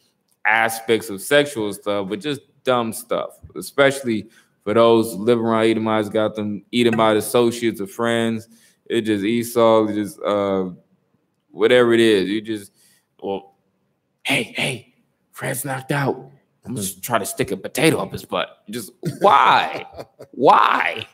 aspects of sexual stuff, but just dumb stuff, especially for those living around Edomites, got them Edomite associates or friends. It just Esau, just whatever it is. You just, well, hey, Fred's knocked out. I'm just trying to stick a potato up his butt. Just why? Why?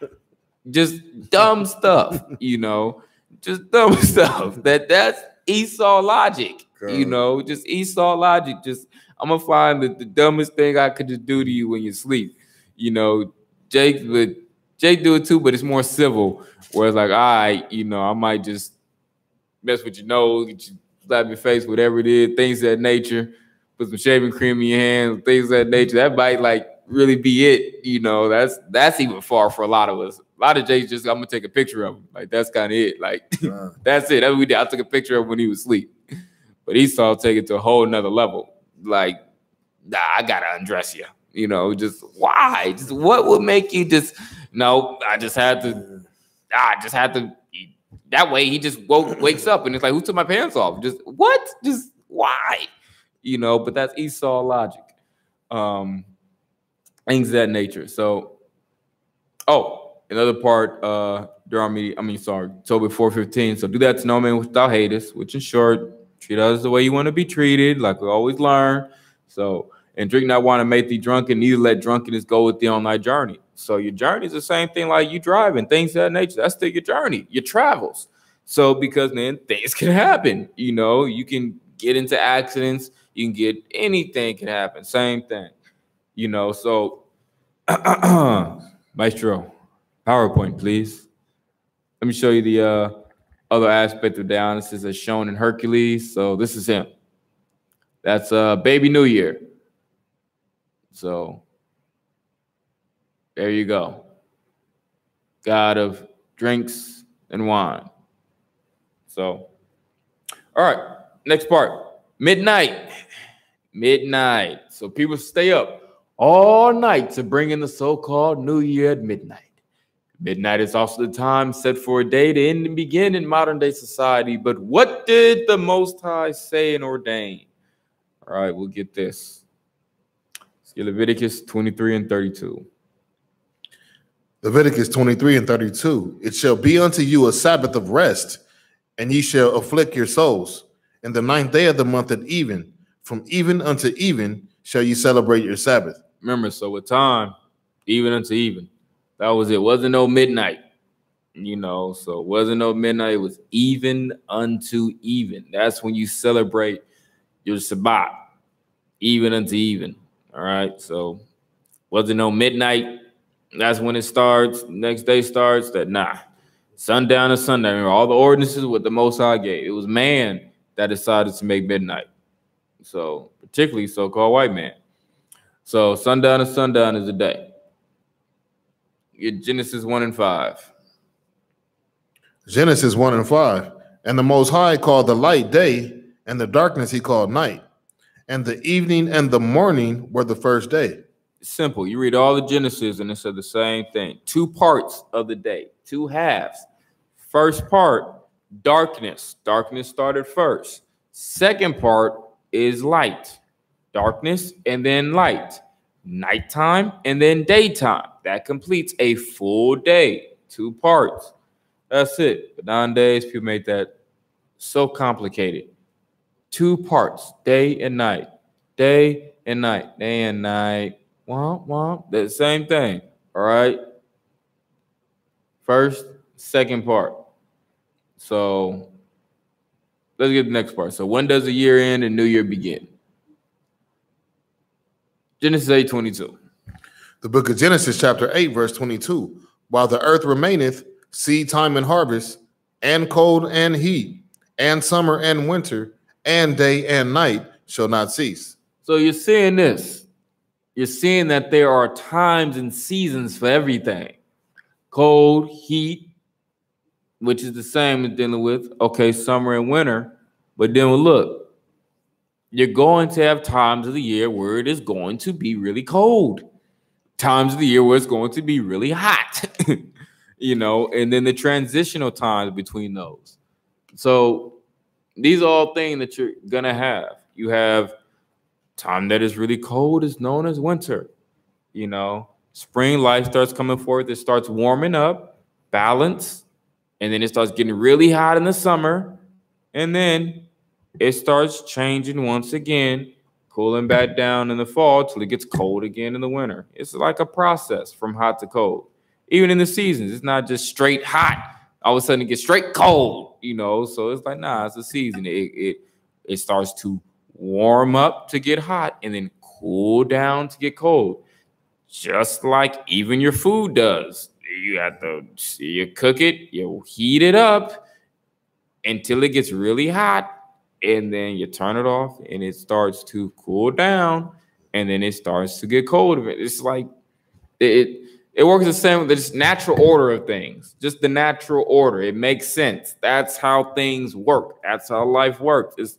Just dumb stuff, you know, just dumb stuff. That's Esau logic, you know, just Esau logic. Just, I'm gonna find the dumbest thing I could just do to you when you sleep. You know, Jake do it too, but it's more civil, where it's like, all right, you know, I might just mess with your nose, get you, slap your face, whatever it is, things of that nature, put some shaving cream in your hands, things of that nature. That might like really be it, you know. That's even far for a lot of us. A lot of Jays just, I'm gonna take a picture of him. Like, that's kind of it. Like, that's it. That's what we did. I took a picture of him when he was asleep. But Esau take it to a whole nother level. Like, nah, I gotta undress you. You know, just why? Just what would make you just, no, I just had to. That way he just wakes up and it's like, who took my pants off? Just what? Just why? You know, but that's Esau logic. Things of that nature. So, another part, Tobit 4:15. So do that to no man without haters, which in short, treat others the way you want to be treated, like we always learn. So, and drink not wine to make thee drunken, neither let drunkenness go with thee on thy journey. So your journey is the same thing like you driving, things of that nature. That's still your journey, your travels. So because then things can happen. You know, you can get into accidents, you can get anything can happen. Same thing. You know, so Maestro, PowerPoint, please. Let me show you the other aspect of Dionysus as shown in Hercules. So this is him. That's Baby New Year. So there you go. God of drinks and wine. So, all right, next part. Midnight. So people stay up all night to bring in the so-called New Year at midnight. Midnight is also the time set for a day to end and begin in modern-day society. But what did the Most High say and ordain? All right, we'll get this. Let's get Leviticus 23 and 32. Leviticus 23 and 32. It shall be unto you a Sabbath of rest, and ye shall afflict your souls. In the 9th day of the month at even, from even unto even, shall ye celebrate your Sabbath. Remember, so with time, even unto even. That was it. Wasn't no midnight, you know. So it wasn't no midnight. It was even unto even. That's when you celebrate your Shabbat, even unto even. All right. So wasn't no midnight. That's when it starts. Next day starts. Sundown to sundown. Remember, all the ordinances what the Most High gave. It was man that decided to make midnight. So particularly so-called white man. So sundown to sundown is a day. Genesis 1 and 5. Genesis 1 and 5. And the Most High called the light day, and the darkness he called night. And the evening and the morning were the first day. Simple. You read all the Genesis and it said the same thing. 2 parts of the day, 2 halves. First part, darkness. Darkness started first. Second part is light. Darkness and then light. Nighttime and then daytime. That completes a full day. 2 parts. That's it. But nowadays, people make that so complicated. 2 parts, day and night. Day and night. Day and night. Womp, womp. The same thing. All right. First, second part. So let's get the next part. So when does the year end and new year begin? Genesis 8:22. The book of Genesis, chapter 8, verse 22. While the earth remaineth, seed time and harvest, and cold and heat, and summer and winter, and day and night shall not cease. So you're seeing this. You're seeing that there are times and seasons for everything. Cold, heat, which is the same as dealing with, okay, summer and winter. But then look, you're going to have times of the year where it is going to be really cold. Times of the year where it's going to be really hot. You know, and then the transitional times between those. So these are all things that you're gonna have. You have time that is really cold is known as winter. You know, spring life starts coming forth. It starts warming up, balance, and then it starts getting really hot in the summer, and then it starts changing once again, cooling back down in the fall till it gets cold again in the winter. It's like a process from hot to cold. Even in the seasons, it's not just straight hot. All of a sudden, it gets straight cold, you know. So it's like, nah, it's a season. It starts to warm up to get hot and then cool down to get cold. Just like even your food does. You cook it, you heat it up until it gets really hot, and then you turn it off and it starts to cool down, and then it starts to get cold. It's like it works the same with the natural order of things, just the natural order. It makes sense. That's how things work. That's how life works.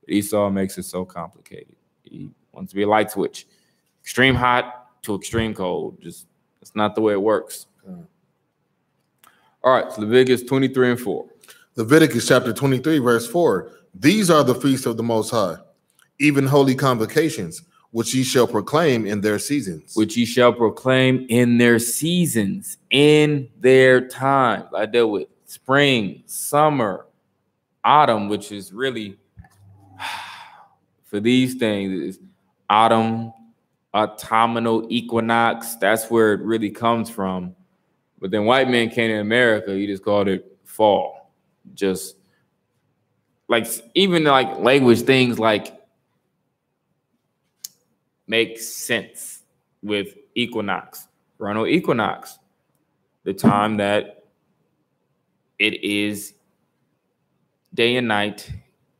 Esau makes it so complicated. He wants to be a light switch, extreme hot to extreme cold. Just that's not the way it works. All right, so Leviticus 23 and 4. Leviticus chapter 23, verse 4. These are the feasts of the Most High, even holy convocations, which ye shall proclaim in their seasons. Which ye shall proclaim in their seasons, in their time. I deal with spring, summer, autumn, which is really, for these things, is autumn, autumnal equinox. That's where it really comes from. But then white men came to America, he just called it fall. Just like, even like language things like makes sense with equinox, vernal equinox, the time that it is day and night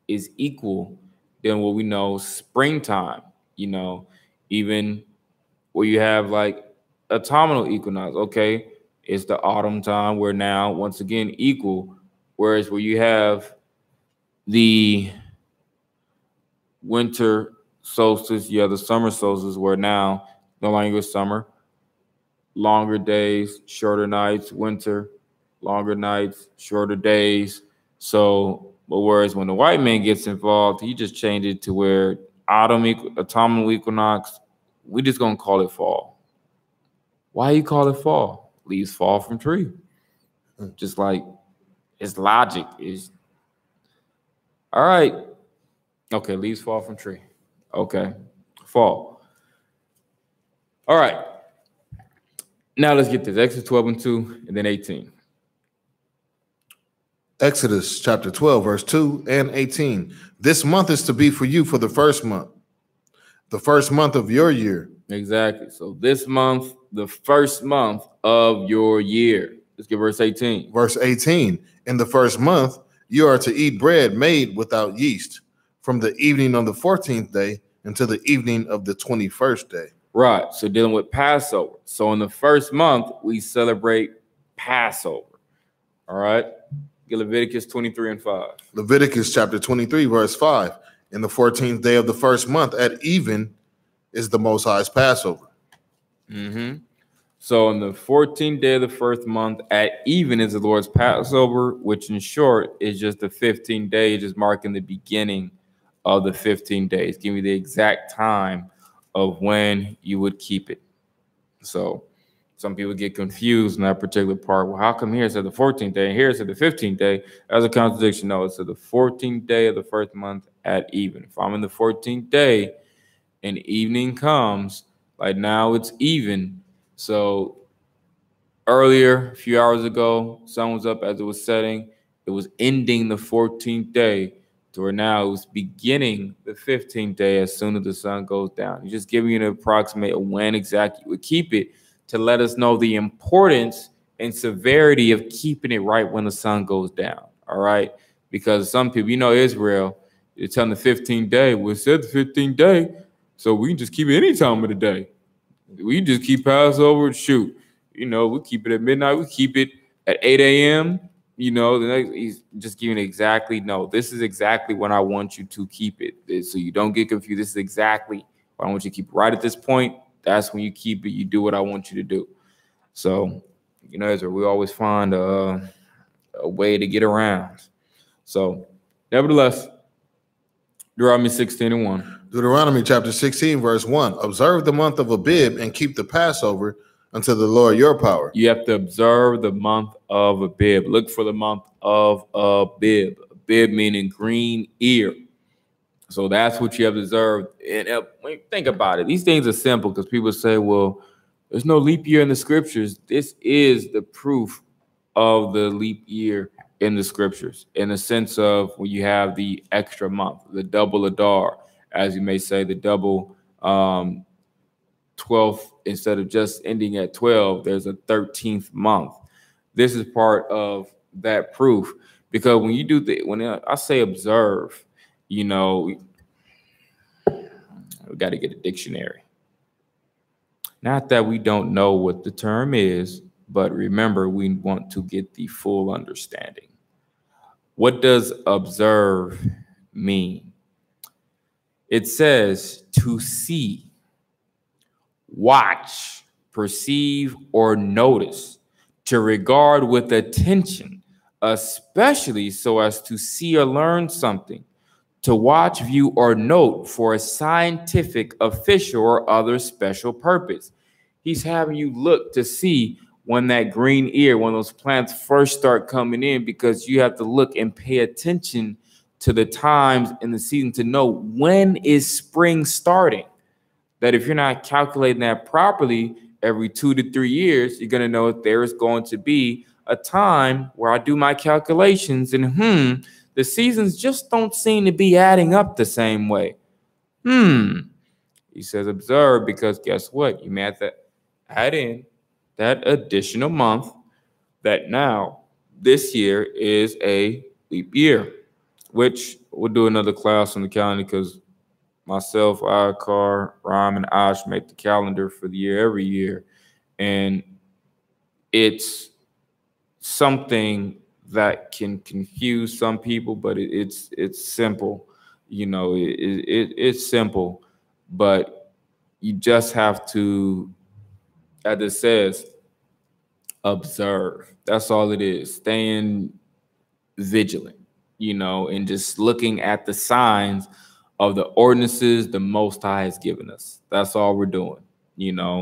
is equal than what we know springtime, you know, even where you have like autumnal equinox, okay, it's the autumn time where now once again equal, whereas where you have the winter solstice, yeah, the summer solstice, where now no longer summer, longer days, shorter nights, winter, longer nights, shorter days. So, but whereas when the white man gets involved, he just changed it to where autumnal equinox, we just gonna call it fall. Why you call it fall? Leaves fall from tree. Just like it's logic. Is all right. Okay, leaves fall from tree. Okay, fall. All right. Now let's get this. Exodus 12 and 2, and then 18. Exodus chapter 12, verse 2 and 18. This month is to be for you for the first month of your year. Exactly. So this month, the first month of your year. Let's get verse 18. Verse 18. In the first month, you are to eat bread made without yeast from the evening of the 14th day until the evening of the 21st day. Right. So dealing with Passover. So in the first month, we celebrate Passover. All right. Get Leviticus 23 and 5. Leviticus chapter 23, verse 5. In the 14th day of the first month at even is the Most High's Passover. Mm-hmm. So on the 14th day of the first month at even is the Lord's Passover, which in short is just the 15 days, just marking the beginning of the 15 days. Give me the exact time of when you would keep it. So some people get confused in that particular part. Well, how come here it said the 14th day and here it said the 15th day? That's a contradiction. No, it said the 14th day of the first month at even. If I'm in the 14th day and evening comes, like now it's even. So earlier, a few hours ago, sun was up as it was setting. It was ending the 14th day to where now it was beginning the 15th day as soon as the sun goes down. He's just giving you an approximate of when exactly you would keep it to let us know the importance and severity of keeping it right when the sun goes down. All right. Because some people, you know, Israel, It's on the 15th day. Well, it said the 15th day, so we can just keep it any time of the day. We just keep Passover. Shoot, we keep it at midnight. We keep it at 8 a.m. The next, he's just giving exactly, no, this is exactly when I want you to keep it. So you don't get confused. This is exactly what I want you to keep right at this point. That's when you keep it. You do what I want you to do. So, Ezra, we always find a way to get around. So, nevertheless, Deuteronomy 16:1. Deuteronomy chapter 16, verse 1. Observe the month of Abib and keep the Passover unto the Lord your power. You have to observe the month of Abib. Look for the month of Abib. Abib meaning green ear. So that's what you have to observe. And when you think about it, these things are simple because people say, well, there's no leap year in the scriptures. This is the proof of the leap year in the scriptures, in the sense of when you have the extra month, the double Adar, as you may say, the double 12th, instead of just ending at 12, there's a 13th month. This is part of that proof, because when you do when I say observe, we got to get a dictionary. Not that we don't know what the term is, but remember, we want to get the full understanding. What does observe mean? It says to see, watch, perceive, or notice, to regard with attention, especially so as to see or learn something, to watch, view, or note for a scientific, official, or other special purpose. He's having you look to see when that green ear, when those plants first start coming in, because you have to look and pay attention to the times in the season to know when is spring starting. That if you're not calculating that properly every 2 to 3 years, you're going to know that there is going to be a time where I do my calculations and the seasons just don't seem to be adding up the same way. He says observe, because guess what? You may have to add in that additional month that now this year is a leap year, which we'll do another class on the calendar, because myself, Akar, Ram, and Ash make the calendar for the year every year. And it's something that can confuse some people, but it's simple. It's simple, but you just have to, as it says, observe. That's all it is. Staying vigilant, and just looking at the signs of the ordinances the Most High has given us. That's all we're doing,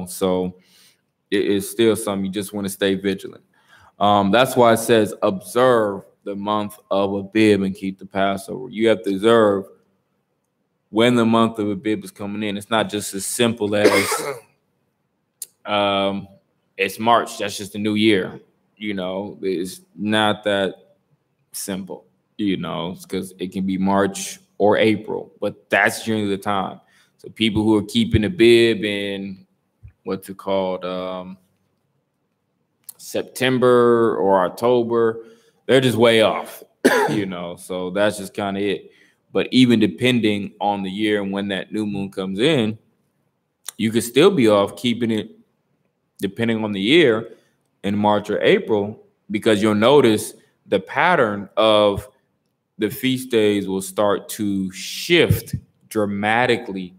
So it is still something you just want to stay vigilant. That's why it says observe the month of Abib and keep the Passover. You have to observe when the month of Abib is coming in. It's not just as simple as it's March, that's just a new year. It's not that simple, because it can be March or April, but that's generally the time. So people who are keeping Abib in what's it called, September or October, they're just way off, so that's just kind of it. But even depending on the year and when that new moon comes in, you could still be off keeping it, depending on the year, in March or April, because you'll notice the pattern of the feast days will start to shift dramatically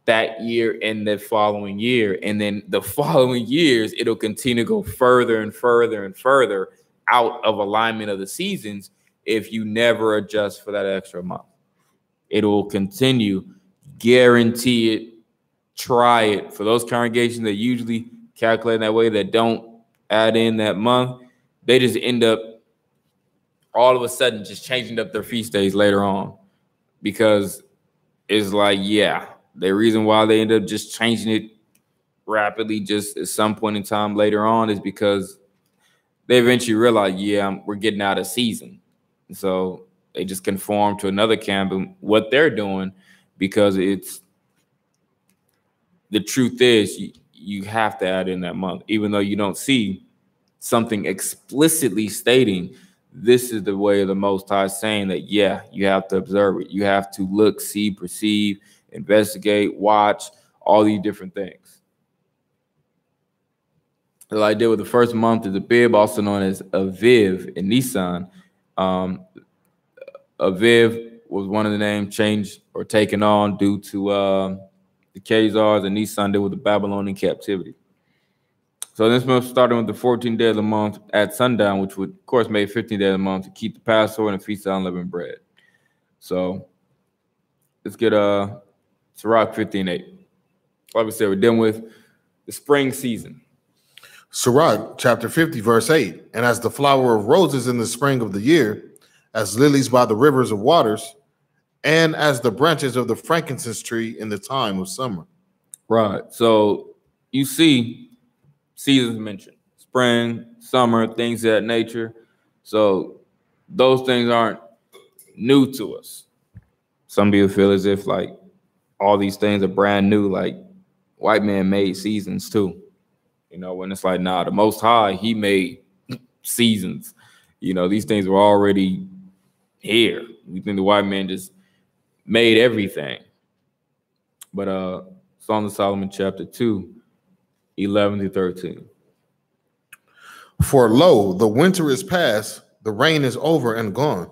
that year and the following year. And then the following years, it'll continue to go further and further and further out of alignment of the seasons if you never adjust for that extra month. It will continue, guarantee it, try it. For those congregations that usually calculate that way, that don't add in that month, they just end up all of a sudden just changing up their feast days later on, because it's like, the reason why they end up just changing it rapidly just at some point in time later on is because they eventually realize, we're getting out of season. So they just conform to another camp and what they're doing, because it's, the truth is you have to add in that month, even though you don't see something explicitly stating this is the way of the Most High, saying that, yeah, you have to observe it. You have to look, see, perceive, investigate, watch, all these different things. The idea with the first month is Abib, also known as Aviv in Nisan. Aviv was one of the names changed or taken on due to the Khazars, and Nisan did with the Babylonian captivity. So this month started with the 14th day of the month at sundown, which would, of course, make 15th day of the month to keep the Passover and feast of unleavened bread. So let's get Sirach 15:8. Like we said, we're dealing with the spring season. Sirach chapter 50, verse 8. And as the flower of roses in the spring of the year, as lilies by the rivers of waters, and as the branches of the frankincense tree in the time of summer. Right. So you see seasons mentioned, spring, summer, things of that nature. So those things aren't new to us. Some people feel as if like all these things are brand new, like white man made seasons too. You know, when it's like, nah, the Most High, he made seasons. You know, these things were already here. We think the white man just made everything. But Song of Solomon chapter 2, 11-13. For lo, the winter is past, the rain is over and gone.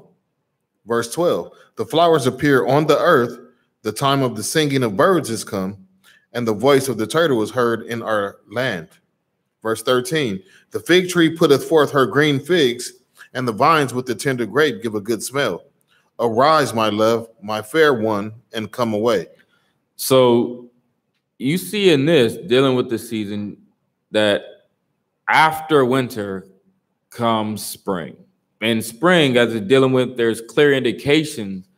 Verse 12. The flowers appear on the earth, the time of the singing of birds is come, and the voice of the turtle is heard in our land. Verse 13. The fig tree putteth forth her green figs, and the vines with the tender grape give a good smell. Arise, my love, my fair one, and come away. So you see in this, dealing with the season, that after winter comes spring. And spring, as it's dealing with, there's clear indications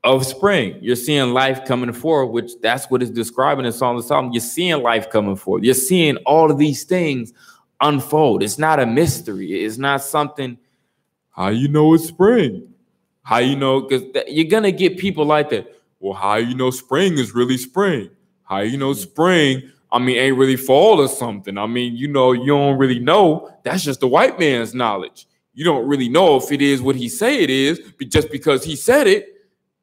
of spring. You're seeing life coming forward, which that's what it's describing in Song of Solomon. You're seeing life coming forward. You're seeing all of these things unfold. It's not a mystery. It's not something, how you know it's spring? How you know? Because you're going to get people like that. Well, how you know spring is really spring? How you know spring, I mean, ain't really fall or something? I mean, you know, you don't really know. That's just the white man's knowledge. You don't really know if it is what he say it is, but just because he said it,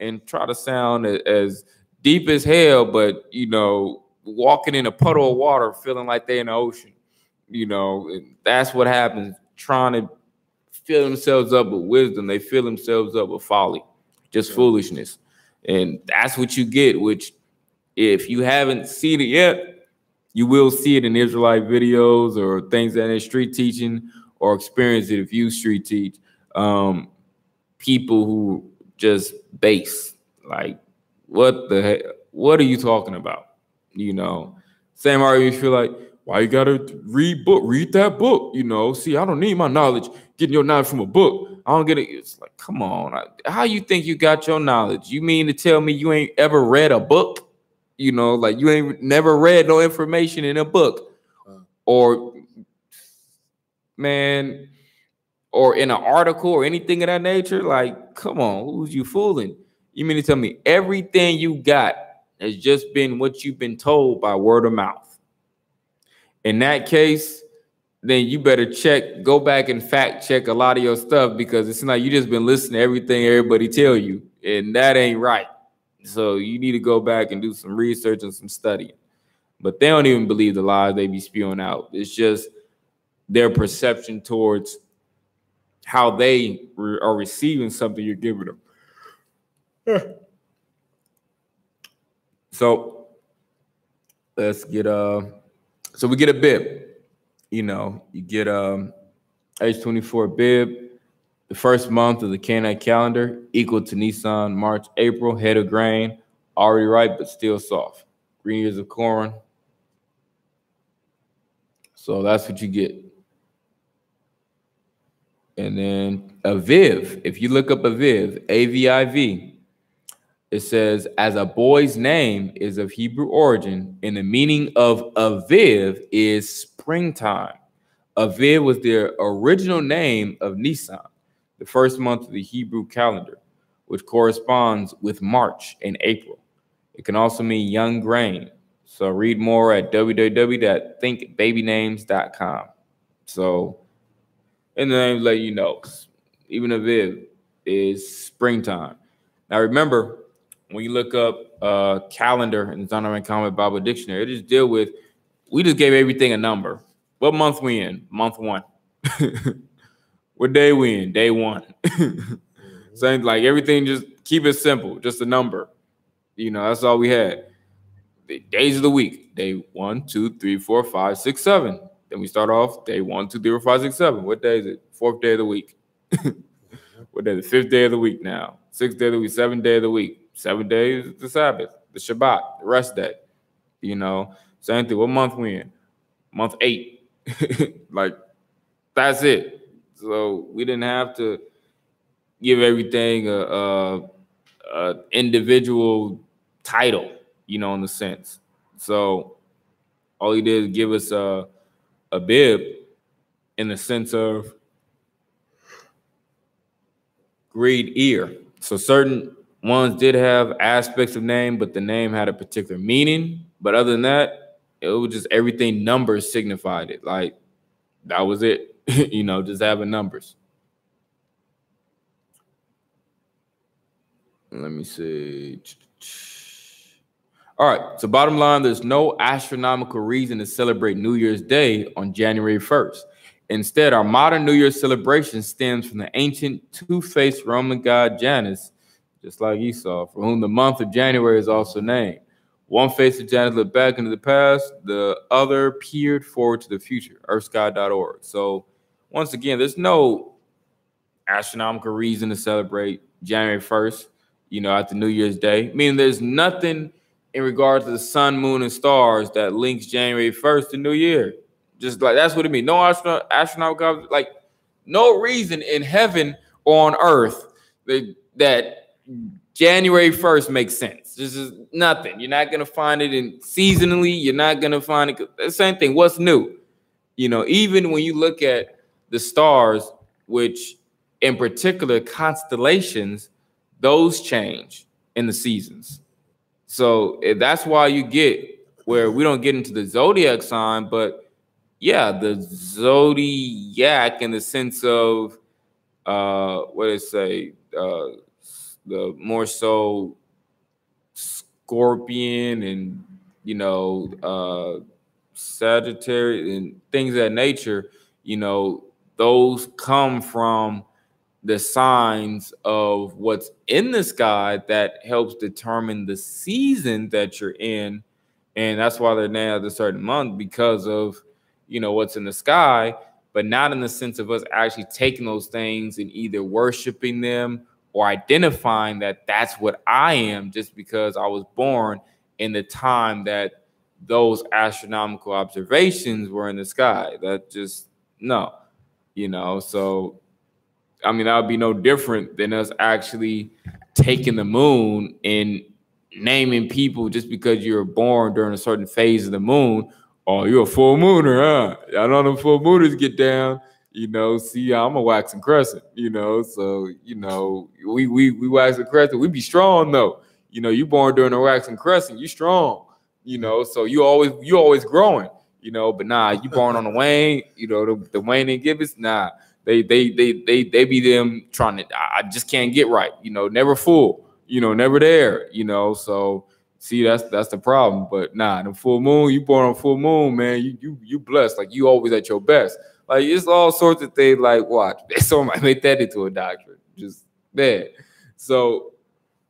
and try to sound as deep as hell, but, you know, walking in a puddle of water, feeling like they're in the ocean. You know, that's what happens, trying to fill themselves up with wisdom. They fill themselves up with folly, just foolishness. And that's what you get, which if you haven't seen it yet, you will see it in Israelite videos or things that in street teaching, or experience it if you street teach. People who just base, like, what the heck? What are you talking about? You know, same argument, you feel like, why you gotta read that book? You know, see, I don't need my knowledge, getting your knowledge from a book. I don't get it. It's like, come on. How you think you got your knowledge? You mean to tell me you ain't ever read a book? You know, like you ain't never read no information in a book, or man, or in an article or anything of that nature? Like, come on, who's you fooling? You mean to tell me everything you got has just been what you've been told by word of mouth? In that case, then you better go back and fact check a lot of your stuff, because it's like you just been listening to everything everybody tell you, and that ain't right. So you need to go back and do some research and some studying. But they don't even believe the lies they be spewing out. It's just their perception towards how they are receiving something you're giving them. So let's get so we get a bib. You know, you get age 24 bib, the first month of the Canaanite calendar, equal to Nisan, March, April, head of grain, already ripe but still soft. Green ears of corn. So that's what you get. And then Aviv, if you look up Aviv, A-V-I-V, it says, as a boy's name is of Hebrew origin, and the meaning of Aviv is springtime. Aviv was the original name of Nisan, the first month of the Hebrew calendar, which corresponds with March and April. It can also mean young grain. So read more at www.thinkbabynames.com. So, and the names let you know. even Aviv is springtime. Now remember, when you look up calendar in the Zondervan Common Bible Dictionary, it just deal with, we just gave everything a number. What month we in? Month 1. What day we in? Day 1. Same, like everything, just keep it simple, just a number. You know, that's all we had. The days of the week, day 1, 2, 3, 4, 5, 6, 7. Then we start off day 1, 2, 3, 4, 5, 6, 7. What day is it? 4th day of the week. What day? The 5th day of the week now. 6th day of the week, 7th day of the week. 7 days, the Sabbath, the Shabbat, the rest day. You know, same thing. What month we in? Month 8. Like, that's it. So we didn't have to give everything a individual title, you know, in the sense. So all he did is give us a bib in the sense of read ear. So certain ones did have aspects of name, but the name had a particular meaning. But other than that, it was just everything numbers signified it. Like, that was it. You know, just having numbers. Let me see. All right. So bottom line, there's no astronomical reason to celebrate New Year's Day on January 1st. Instead, our modern New Year's celebration stems from the ancient two-faced Roman god Janus, just like Esau, for whom the month of January is also named. One face of Janus looked back into the past, the other peered forward to the future, earthsky.org. So once again, there's no astronomical reason to celebrate January 1st, you know, after New Year's Day. Meaning there's nothing in regard to the sun, moon, and stars that links January 1st to New Year. Just like, that's what it means. No astronomical, like, no reason in heaven or on earth that January 1st makes sense. This is nothing. You're not going to find it in seasonally. You're not going to find it. The same thing. What's new? You know, even when you look at the stars, which in particular constellations, those change in the seasons. So that's why you get where we don't get into the zodiac sign, but yeah, the zodiac in the sense of what did it say? The more so Scorpion and, you know, Sagittarius and things of that nature, you know, those come from the signs of what's in the sky that helps determine the season that you're in. And that's why they're named a certain month, because of, you know, what's in the sky, but not in the sense of us actually taking those things and either worshiping them or identifying that that's what I am just because I was born in the time that those astronomical observations were in the sky. That just, no, you know, so I mean, that would be no different than us actually taking the moon and naming people just because you were born during a certain phase of the moon. Oh, you're a full mooner, huh? I know them full mooners get down. You know, see, I'm a waxing crescent. You know, so you know, we waxing crescent. We be strong though. You know, you born during a waxing crescent, you strong. You know, so you always growing. You know, but nah, you born on the wane. You know, the wane and gibbous. Nah. They be them trying to, I just can't get right, you know, never full, you know, never there, you know. So see, that's the problem. But nah, the full moon, you born on full moon, man, you blessed, like you always at your best. Like it's all sorts of things. Like watch, somebody make that into a doctrine, just bad. So,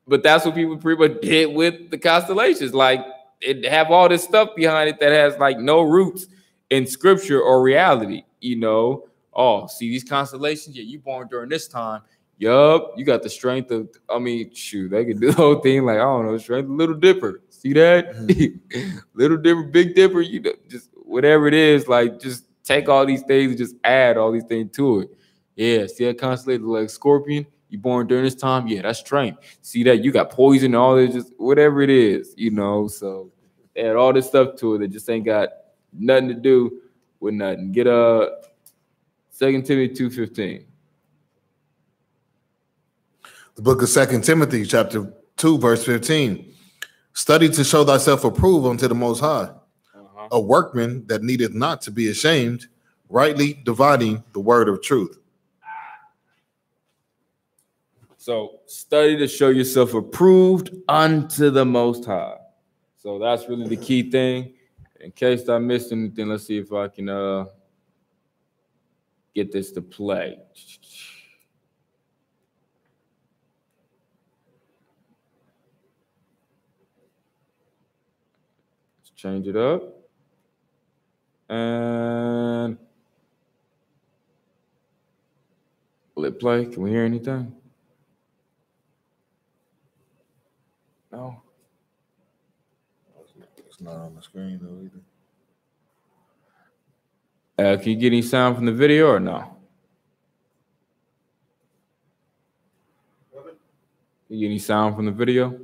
but that's what people pretty much did with the constellations. Like it have all this stuff behind it that has like no roots in scripture or reality, you know. Oh, see these constellations? Yeah, you born during this time. Yup, you got the strength of, I mean, shoot, they could do the whole thing like, I don't know, strength of Little Dipper. See that? Mm-hmm. Little Dipper, Big Dipper, you know, just whatever it is, like just take all these things and just add all these things to it. Yeah, see that constellation like Scorpion? You born during this time? Yeah, that's strength. See that? You got poison, all this, just whatever it is, you know. So add all this stuff to it that just ain't got nothing to do with nothing. Get 2 Timothy 2:15. The book of 2 Timothy, chapter 2, verse 15. Study to show thyself approved unto the Most High, a workman that needeth not to be ashamed, rightly dividing the word of truth. So study to show yourself approved unto the Most High. So that's really the key thing. In case I missed anything, let's see if I can get this to play. Let's change it up. And will it play? Can we hear anything? No. It's not on the screen though either. Can you get any sound from the video or no? Can you get any sound from the video?